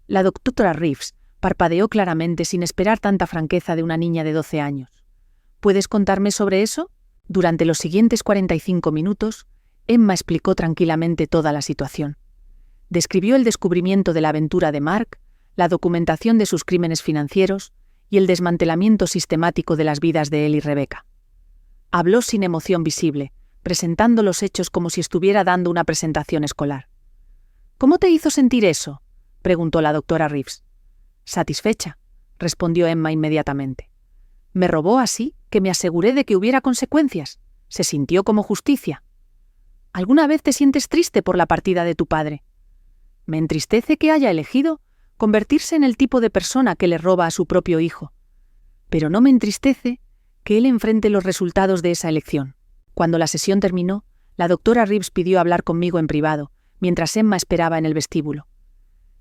A: La doctora Reeves parpadeó claramente sin esperar tanta franqueza de una niña de 12 años. «¿Puedes contarme sobre eso?». Durante los siguientes 45 minutos, Emma explicó tranquilamente toda la situación. Describió el descubrimiento de la aventura de Mark, la documentación de sus crímenes financieros y el desmantelamiento sistemático de las vidas de él y Rebecca. Habló sin emoción visible, presentando los hechos como si estuviera dando una presentación escolar. «¿Cómo te hizo sentir eso?», preguntó la doctora Reeves. «Satisfecha», respondió Emma inmediatamente. «Me robó así que me aseguré de que hubiera consecuencias. Se sintió como justicia». «¿Alguna vez te sientes triste por la partida de tu padre?». «Me entristece que haya elegido convertirse en el tipo de persona que le roba a su propio hijo. Pero no me entristece que él enfrente los resultados de esa elección». Cuando la sesión terminó, la doctora Reeves pidió hablar conmigo en privado, mientras Emma esperaba en el vestíbulo.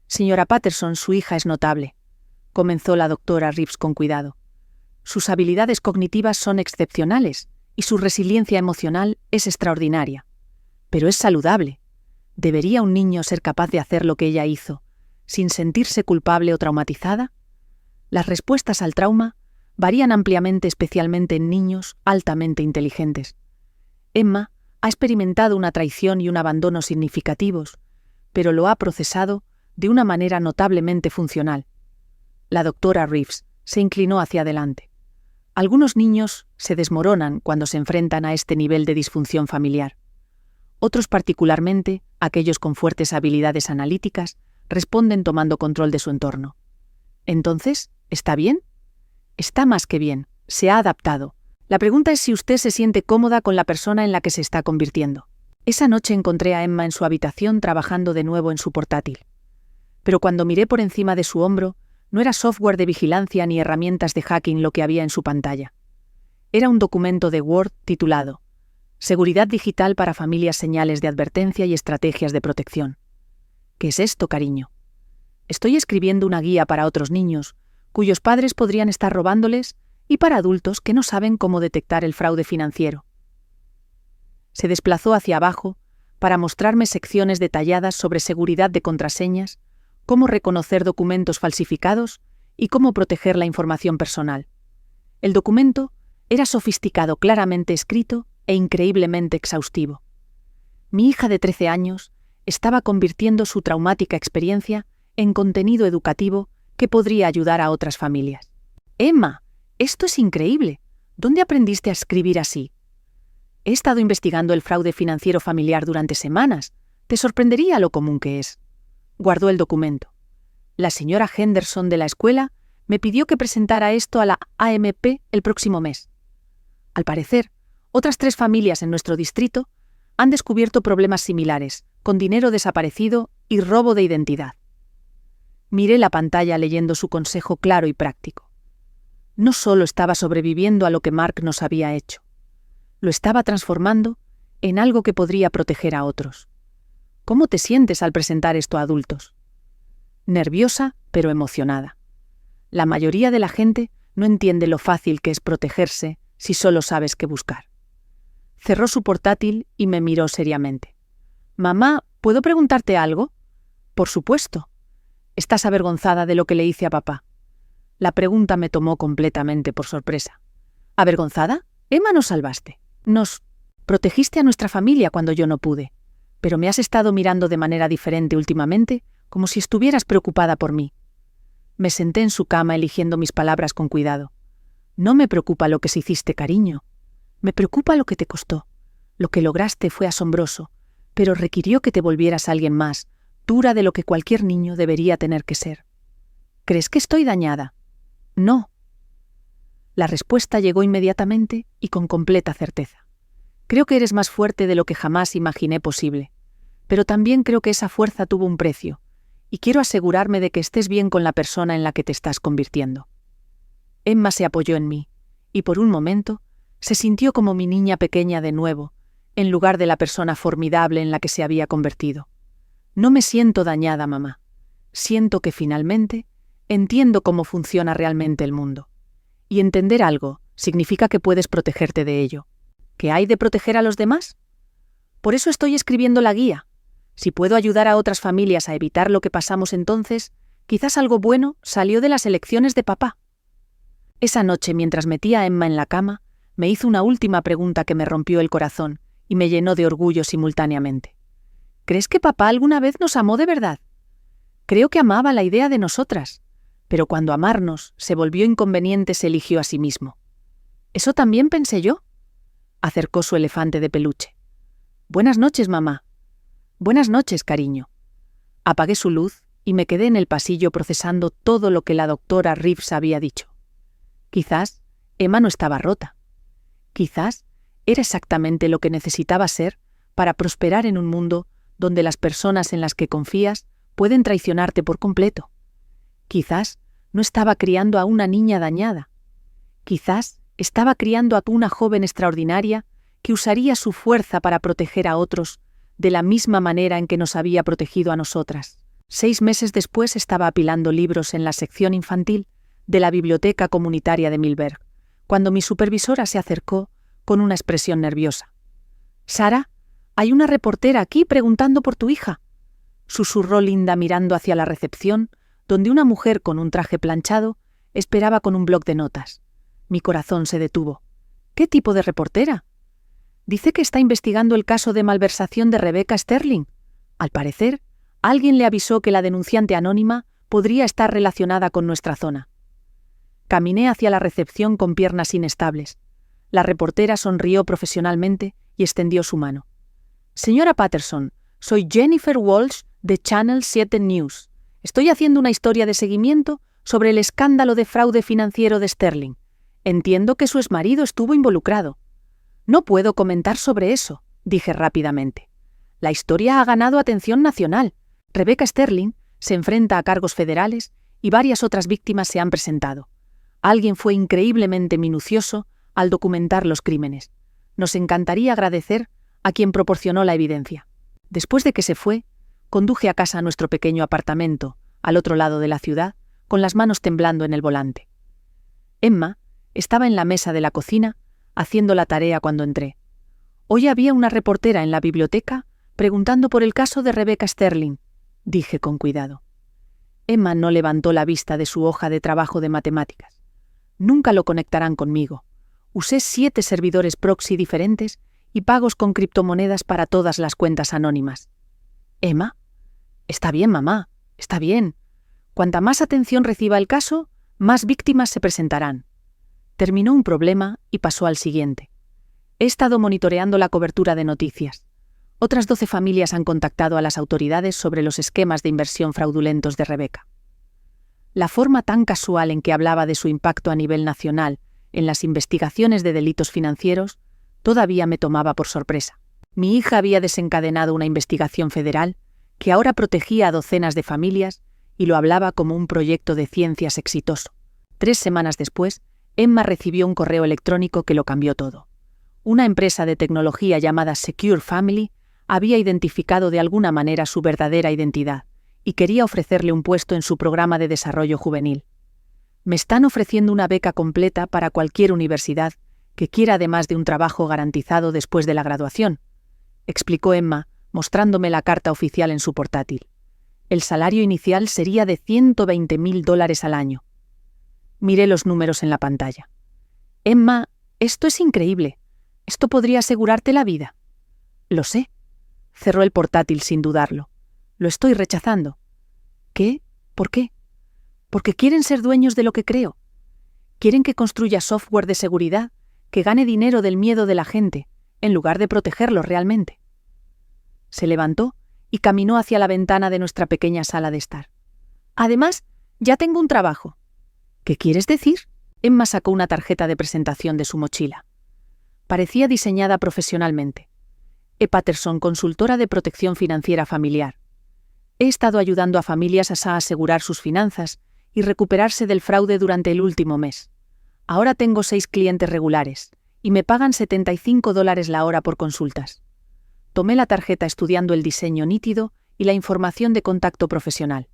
A: «Señora Patterson, su hija es notable», comenzó la doctora Reeves con cuidado. «Sus habilidades cognitivas son excepcionales y su resiliencia emocional es extraordinaria. Pero es saludable. ¿Debería un niño ser capaz de hacer lo que ella hizo, sin sentirse culpable o traumatizada? Las respuestas al trauma varían ampliamente, especialmente en niños altamente inteligentes. Emma ha experimentado una traición y un abandono significativos, pero lo ha procesado de una manera notablemente funcional. La doctora Reeves se inclinó hacia adelante. Algunos niños se desmoronan cuando se enfrentan a este nivel de disfunción familiar. Otros, particularmente aquellos con fuertes habilidades analíticas, responden tomando control de su entorno. Entonces, ¿está bien? Está más que bien. Se ha adaptado. La pregunta es si usted se siente cómoda con la persona en la que se está convirtiendo. Esa noche encontré a Emma en su habitación trabajando de nuevo en su portátil. Pero cuando miré por encima de su hombro, no era software de vigilancia ni herramientas de hacking lo que había en su pantalla. Era un documento de Word titulado Seguridad digital para familias, señales de advertencia y estrategias de protección. ¿Qué es esto, cariño? Estoy escribiendo una guía para otros niños, cuyos padres podrían estar robándoles, y para adultos que no saben cómo detectar el fraude financiero. Se desplazó hacia abajo para mostrarme secciones detalladas sobre seguridad de contraseñas, cómo reconocer documentos falsificados y cómo proteger la información personal. El documento era sofisticado, claramente escrito e increíblemente exhaustivo. Mi hija de 13 años estaba convirtiendo su traumática experiencia en contenido educativo que podría ayudar a otras familias. Emma, esto es increíble. ¿Dónde aprendiste a escribir así? He estado investigando el fraude financiero familiar durante semanas. Te sorprendería lo común que es. Guardó el documento. La señora Henderson de la escuela me pidió que presentara esto a la AMP el próximo mes. Al parecer, otras 3 familias en nuestro distrito han descubierto problemas similares, con dinero desaparecido y robo de identidad. Miré la pantalla leyendo su consejo claro y práctico. No solo estaba sobreviviendo a lo que Mark nos había hecho, lo estaba transformando en algo que podría proteger a otros. ¿Cómo te sientes al presentar esto a adultos? Nerviosa, pero emocionada. La mayoría de la gente no entiende lo fácil que es protegerse si solo sabes qué buscar. Cerró su portátil y me miró seriamente. «Mamá, ¿puedo preguntarte algo?» «Por supuesto. ¿Estás avergonzada de lo que le hice a papá?» La pregunta me tomó completamente por sorpresa. ¿Avergonzada? Emma, nos salvaste. Nos protegiste a nuestra familia cuando yo no pude. Pero me has estado mirando de manera diferente últimamente, como si estuvieras preocupada por mí. Me senté en su cama eligiendo mis palabras con cuidado. No me preocupa lo que se hiciste, cariño. Me preocupa lo que te costó. Lo que lograste fue asombroso, pero requirió que te volvieras alguien más, dura de lo que cualquier niño debería tener que ser. ¿Crees que estoy dañada? No. La respuesta llegó inmediatamente y con completa certeza. Creo que eres más fuerte de lo que jamás imaginé posible, pero también creo que esa fuerza tuvo un precio, y quiero asegurarme de que estés bien con la persona en la que te estás convirtiendo. Emma se apoyó en mí, y por un momento se sintió como mi niña pequeña de nuevo, en lugar de la persona formidable en la que se había convertido. No me siento dañada, mamá. Siento que finalmente entiendo cómo funciona realmente el mundo. Y entender algo significa que puedes protegerte de ello. ¿Qué hay de proteger a los demás? Por eso estoy escribiendo la guía. Si puedo ayudar a otras familias a evitar lo que pasamos entonces, quizás algo bueno salió de las elecciones de papá. Esa noche, mientras metía a Emma en la cama, me hizo una última pregunta que me rompió el corazón y me llenó de orgullo simultáneamente. ¿Crees que papá alguna vez nos amó de verdad? Creo que amaba la idea de nosotras, pero cuando amarnos se volvió inconveniente se eligió a sí mismo. ¿Eso también pensé yo? Acercó su elefante de peluche. Buenas noches, mamá. Buenas noches, cariño. Apagué su luz y me quedé en el pasillo procesando todo lo que la doctora Reeves había dicho. Quizás Emma no estaba rota. Quizás era exactamente lo que necesitaba ser para prosperar en un mundo donde las personas en las que confías pueden traicionarte por completo. Quizás no estaba criando a una niña dañada. Quizás estaba criando a una joven extraordinaria que usaría su fuerza para proteger a otros de la misma manera en que nos había protegido a nosotras. 6 meses después estaba apilando libros en la sección infantil de la biblioteca comunitaria de Milberg, cuando mi supervisora se acercó con una expresión nerviosa. «Sara, hay una reportera aquí preguntando por tu hija», susurró Linda mirando hacia la recepción, donde una mujer con un traje planchado esperaba con un bloc de notas. Mi corazón se detuvo. ¿Qué tipo de reportera? Dice que está investigando el caso de malversación de Rebecca Sterling. Al parecer, alguien le avisó que la denunciante anónima podría estar relacionada con nuestra zona. Caminé hacia la recepción con piernas inestables. La reportera sonrió profesionalmente y extendió su mano. Señora Patterson, soy Jennifer Walsh de Channel 7 News. Estoy haciendo una historia de seguimiento sobre el escándalo de fraude financiero de Sterling. Entiendo que su exmarido estuvo involucrado. No puedo comentar sobre eso, dije rápidamente. La historia ha ganado atención nacional. Rebecca Sterling se enfrenta a cargos federales y varias otras víctimas se han presentado. Alguien fue increíblemente minucioso al documentar los crímenes. Nos encantaría agradecer a quien proporcionó la evidencia. Después de que se fue, conduje a casa a nuestro pequeño apartamento, al otro lado de la ciudad, con las manos temblando en el volante. Emma estaba en la mesa de la cocina, haciendo la tarea cuando entré. Hoy había una reportera en la biblioteca preguntando por el caso de Rebecca Sterling, dije con cuidado. Emma no levantó la vista de su hoja de trabajo de matemáticas. Nunca lo conectarán conmigo. Usé 7 servidores proxy diferentes y pagos con criptomonedas para todas las cuentas anónimas. ¿Emma? Está bien, mamá, está bien. Cuanta más atención reciba el caso, más víctimas se presentarán. Terminó un problema y pasó al siguiente. He estado monitoreando la cobertura de noticias. Otras 12 familias han contactado a las autoridades sobre los esquemas de inversión fraudulentos de Rebecca. La forma tan casual en que hablaba de su impacto a nivel nacional en las investigaciones de delitos financieros todavía me tomaba por sorpresa. Mi hija había desencadenado una investigación federal que ahora protegía a docenas de familias y lo hablaba como un proyecto de ciencias exitoso. 3 semanas después, Emma recibió un correo electrónico que lo cambió todo. Una empresa de tecnología llamada Secure Family había identificado de alguna manera su verdadera identidad y quería ofrecerle un puesto en su programa de desarrollo juvenil. Me están ofreciendo una beca completa para cualquier universidad que quiera, además de un trabajo garantizado después de la graduación, explicó Emma, mostrándome la carta oficial en su portátil. El salario inicial sería de $120,000 al año. Miré los números en la pantalla. Emma, esto es increíble. Esto podría asegurarte la vida. Lo sé. Cerró el portátil sin dudarlo. Lo estoy rechazando. ¿Qué? ¿Por qué? Porque quieren ser dueños de lo que creo. Quieren que construya software de seguridad que gane dinero del miedo de la gente, en lugar de protegerlos realmente. Se levantó y caminó hacia la ventana de nuestra pequeña sala de estar. Además, ya tengo un trabajo. ¿Qué quieres decir? Emma sacó una tarjeta de presentación de su mochila. Parecía diseñada profesionalmente. E. Patterson, consultora de protección financiera familiar. He estado ayudando a familias a asegurar sus finanzas y recuperarse del fraude durante el último mes. Ahora tengo 6 clientes regulares y me pagan $75 la hora por consultas. Tomé la tarjeta estudiando el diseño nítido y la información de contacto profesional.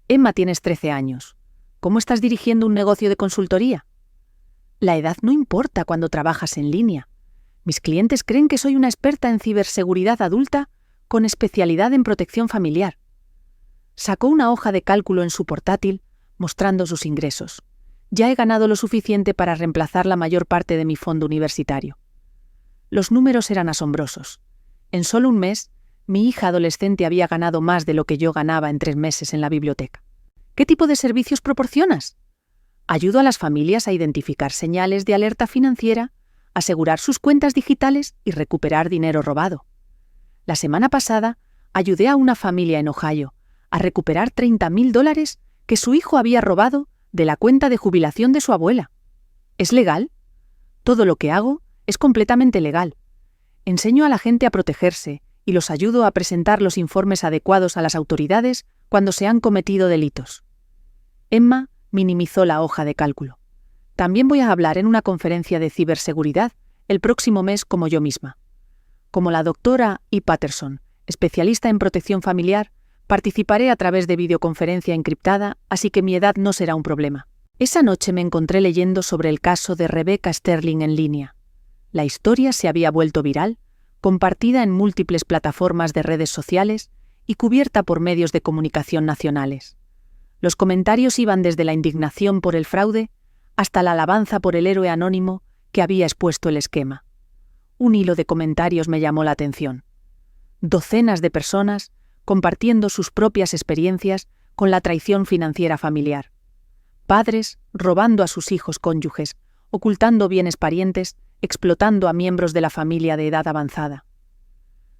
A: Emma, tienes 13 años. ¿Cómo estás dirigiendo un negocio de consultoría? La edad no importa cuando trabajas en línea. Mis clientes creen que soy una experta en ciberseguridad adulta con especialidad en protección familiar. Sacó una hoja de cálculo en su portátil, mostrando sus ingresos. Ya he ganado lo suficiente para reemplazar la mayor parte de mi fondo universitario. Los números eran asombrosos. En solo un mes, mi hija adolescente había ganado más de lo que yo ganaba en 3 meses en la biblioteca. ¿Qué tipo de servicios proporcionas? Ayudo a las familias a identificar señales de alerta financiera, asegurar sus cuentas digitales y recuperar dinero robado. La semana pasada, ayudé a una familia en Ohio a recuperar $30,000 que su hijo había robado de la cuenta de jubilación de su abuela. ¿Es legal? Todo lo que hago es completamente legal. Enseño a la gente a protegerse y los ayudo a presentar los informes adecuados a las autoridades cuando se han cometido delitos. Emma minimizó la hoja de cálculo. También voy a hablar en una conferencia de ciberseguridad el próximo mes como yo misma. Como la doctora E. Patterson, especialista en protección familiar, participaré a través de videoconferencia encriptada, así que mi edad no será un problema. Esa noche me encontré leyendo sobre el caso de Rebecca Sterling en línea. La historia se había vuelto viral, compartida en múltiples plataformas de redes sociales y cubierta por medios de comunicación nacionales. Los comentarios iban desde la indignación por el fraude hasta la alabanza por el héroe anónimo que había expuesto el esquema. Un hilo de comentarios me llamó la atención. Docenas de personas compartiendo sus propias experiencias con la traición financiera familiar. Padres robando a sus hijos cónyuges, ocultando bienes parientes, explotando a miembros de la familia de edad avanzada.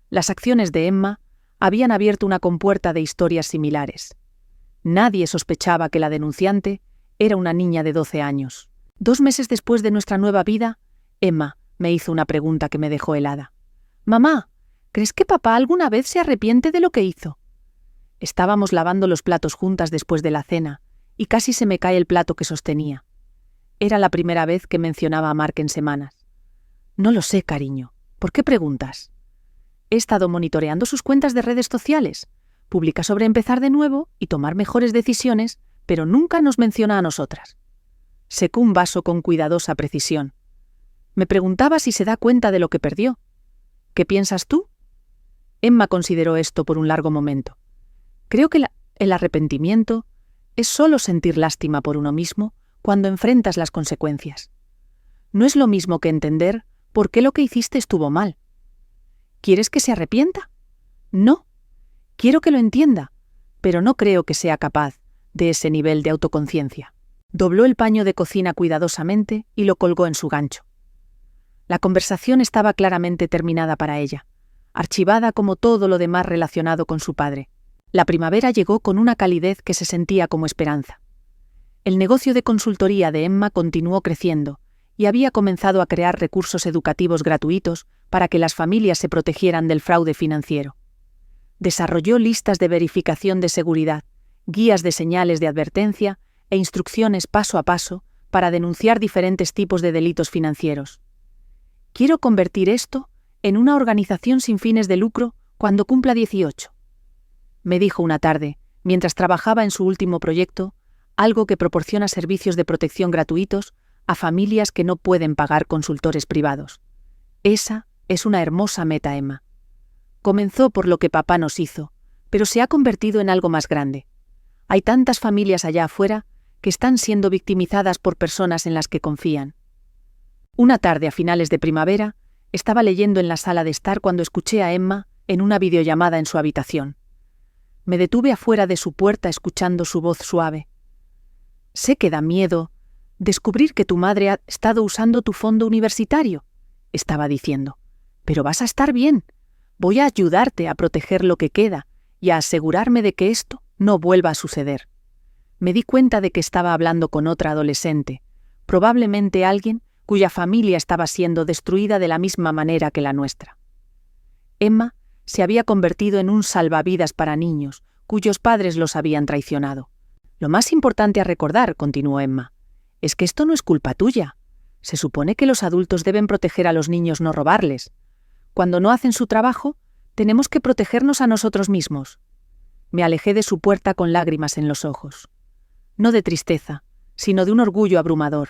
A: Las acciones de Emma habían abierto una compuerta de historias similares. Nadie sospechaba que la denunciante era una niña de 12 años. 2 meses después de nuestra nueva vida, Emma me hizo una pregunta que me dejó helada. «Mamá, ¿crees que papá alguna vez se arrepiente de lo que hizo?» Estábamos lavando los platos juntas después de la cena, y casi se me cae el plato que sostenía. Era la primera vez que mencionaba a Mark en semanas. «No lo sé, cariño. ¿Por qué preguntas?» He estado monitoreando sus cuentas de redes sociales. Publica sobre empezar de nuevo y tomar mejores decisiones, pero nunca nos menciona a nosotras. Secó un vaso con cuidadosa precisión. Me preguntaba si se da cuenta de lo que perdió. ¿Qué piensas tú? Emma consideró esto por un largo momento. Creo que el arrepentimiento es solo sentir lástima por uno mismo cuando enfrentas las consecuencias. No es lo mismo que entender por qué lo que hiciste estuvo mal. ¿Quieres que se arrepienta? No. Quiero que lo entienda, pero no creo que sea capaz de ese nivel de autoconciencia. Dobló el paño de cocina cuidadosamente y lo colgó en su gancho. La conversación estaba claramente terminada para ella, archivada como todo lo demás relacionado con su padre. La primavera llegó con una calidez que se sentía como esperanza. El negocio de consultoría de Emma continuó creciendo y había comenzado a crear recursos educativos gratuitos para que las familias se protegieran del fraude financiero. Desarrolló listas de verificación de seguridad, guías de señales de advertencia e instrucciones paso a paso para denunciar diferentes tipos de delitos financieros. Quiero convertir esto en una organización sin fines de lucro cuando cumpla 18. Me dijo una tarde, mientras trabajaba en su último proyecto, algo que proporciona servicios de protección gratuitos a familias que no pueden pagar consultores privados. Esa es una hermosa meta, Emma. Comenzó por lo que papá nos hizo, pero se ha convertido en algo más grande. Hay tantas familias allá afuera que están siendo victimizadas por personas en las que confían. Una tarde a finales de primavera, estaba leyendo en la sala de estar cuando escuché a Emma en una videollamada en su habitación. Me detuve afuera de su puerta escuchando su voz suave. «Sé que da miedo descubrir que tu madre ha estado usando tu fondo universitario», estaba diciendo. «Pero vas a estar bien. Voy a ayudarte a proteger lo que queda y a asegurarme de que esto no vuelva a suceder». Me di cuenta de que estaba hablando con otra adolescente, probablemente alguien cuya familia estaba siendo destruida de la misma manera que la nuestra. Emma se había convertido en un salvavidas para niños cuyos padres los habían traicionado. «Lo más importante a recordar», continuó Emma, «es que esto no es culpa tuya. Se supone que los adultos deben proteger a los niños, no robarles. Cuando no hacen su trabajo, tenemos que protegernos a nosotros mismos». Me alejé de su puerta con lágrimas en los ojos. No de tristeza, sino de un orgullo abrumador.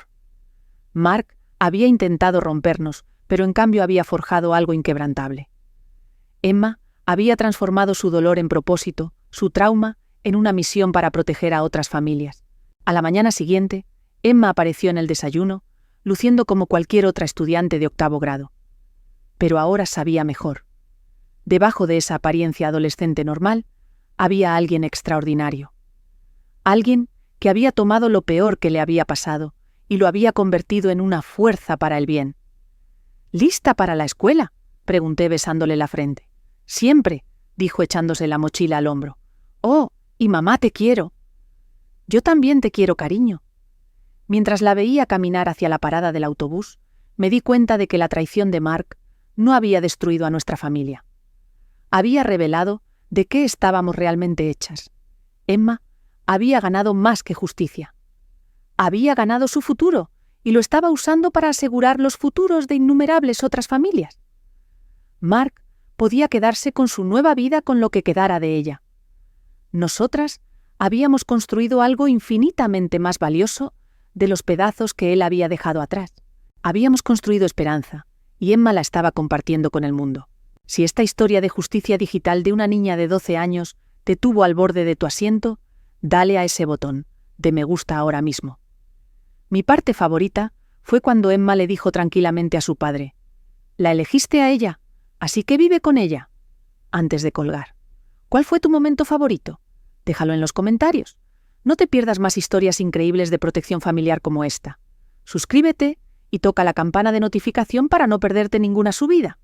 A: Mark había intentado rompernos, pero en cambio había forjado algo inquebrantable. Emma había transformado su dolor en propósito, su trauma en una misión para proteger a otras familias. A la mañana siguiente, Emma apareció en el desayuno, luciendo como cualquier otra estudiante de 8º grado. Pero ahora sabía mejor. Debajo de esa apariencia adolescente normal, había alguien extraordinario. Alguien que había tomado lo peor que le había pasado y lo había convertido en una fuerza para el bien. «¿Lista para la escuela?», pregunté besándole la frente. «Siempre», dijo echándose la mochila al hombro. «Oh, y mamá, te quiero». «Yo también te quiero, cariño». Mientras la veía caminar hacia la parada del autobús, me di cuenta de que la traición de Mark no había destruido a nuestra familia. Había revelado de qué estábamos realmente hechas. Emma había ganado más que justicia. Había ganado su futuro y lo estaba usando para asegurar los futuros de innumerables otras familias. Mark podía quedarse con su nueva vida con lo que quedara de ella. Nosotras habíamos construido algo infinitamente más valioso de los pedazos que él había dejado atrás. Habíamos construido esperanza, y Emma la estaba compartiendo con el mundo. Si esta historia de justicia digital de una niña de 12 años te tuvo al borde de tu asiento, dale a ese botón de me gusta ahora mismo. Mi parte favorita fue cuando Emma le dijo tranquilamente a su padre: «La elegiste a ella, así que vive con ella», antes de colgar. ¿Cuál fue tu momento favorito? Déjalo en los comentarios. No te pierdas más historias increíbles de protección familiar como esta. Suscríbete y toca la campana de notificación para no perderte ninguna subida.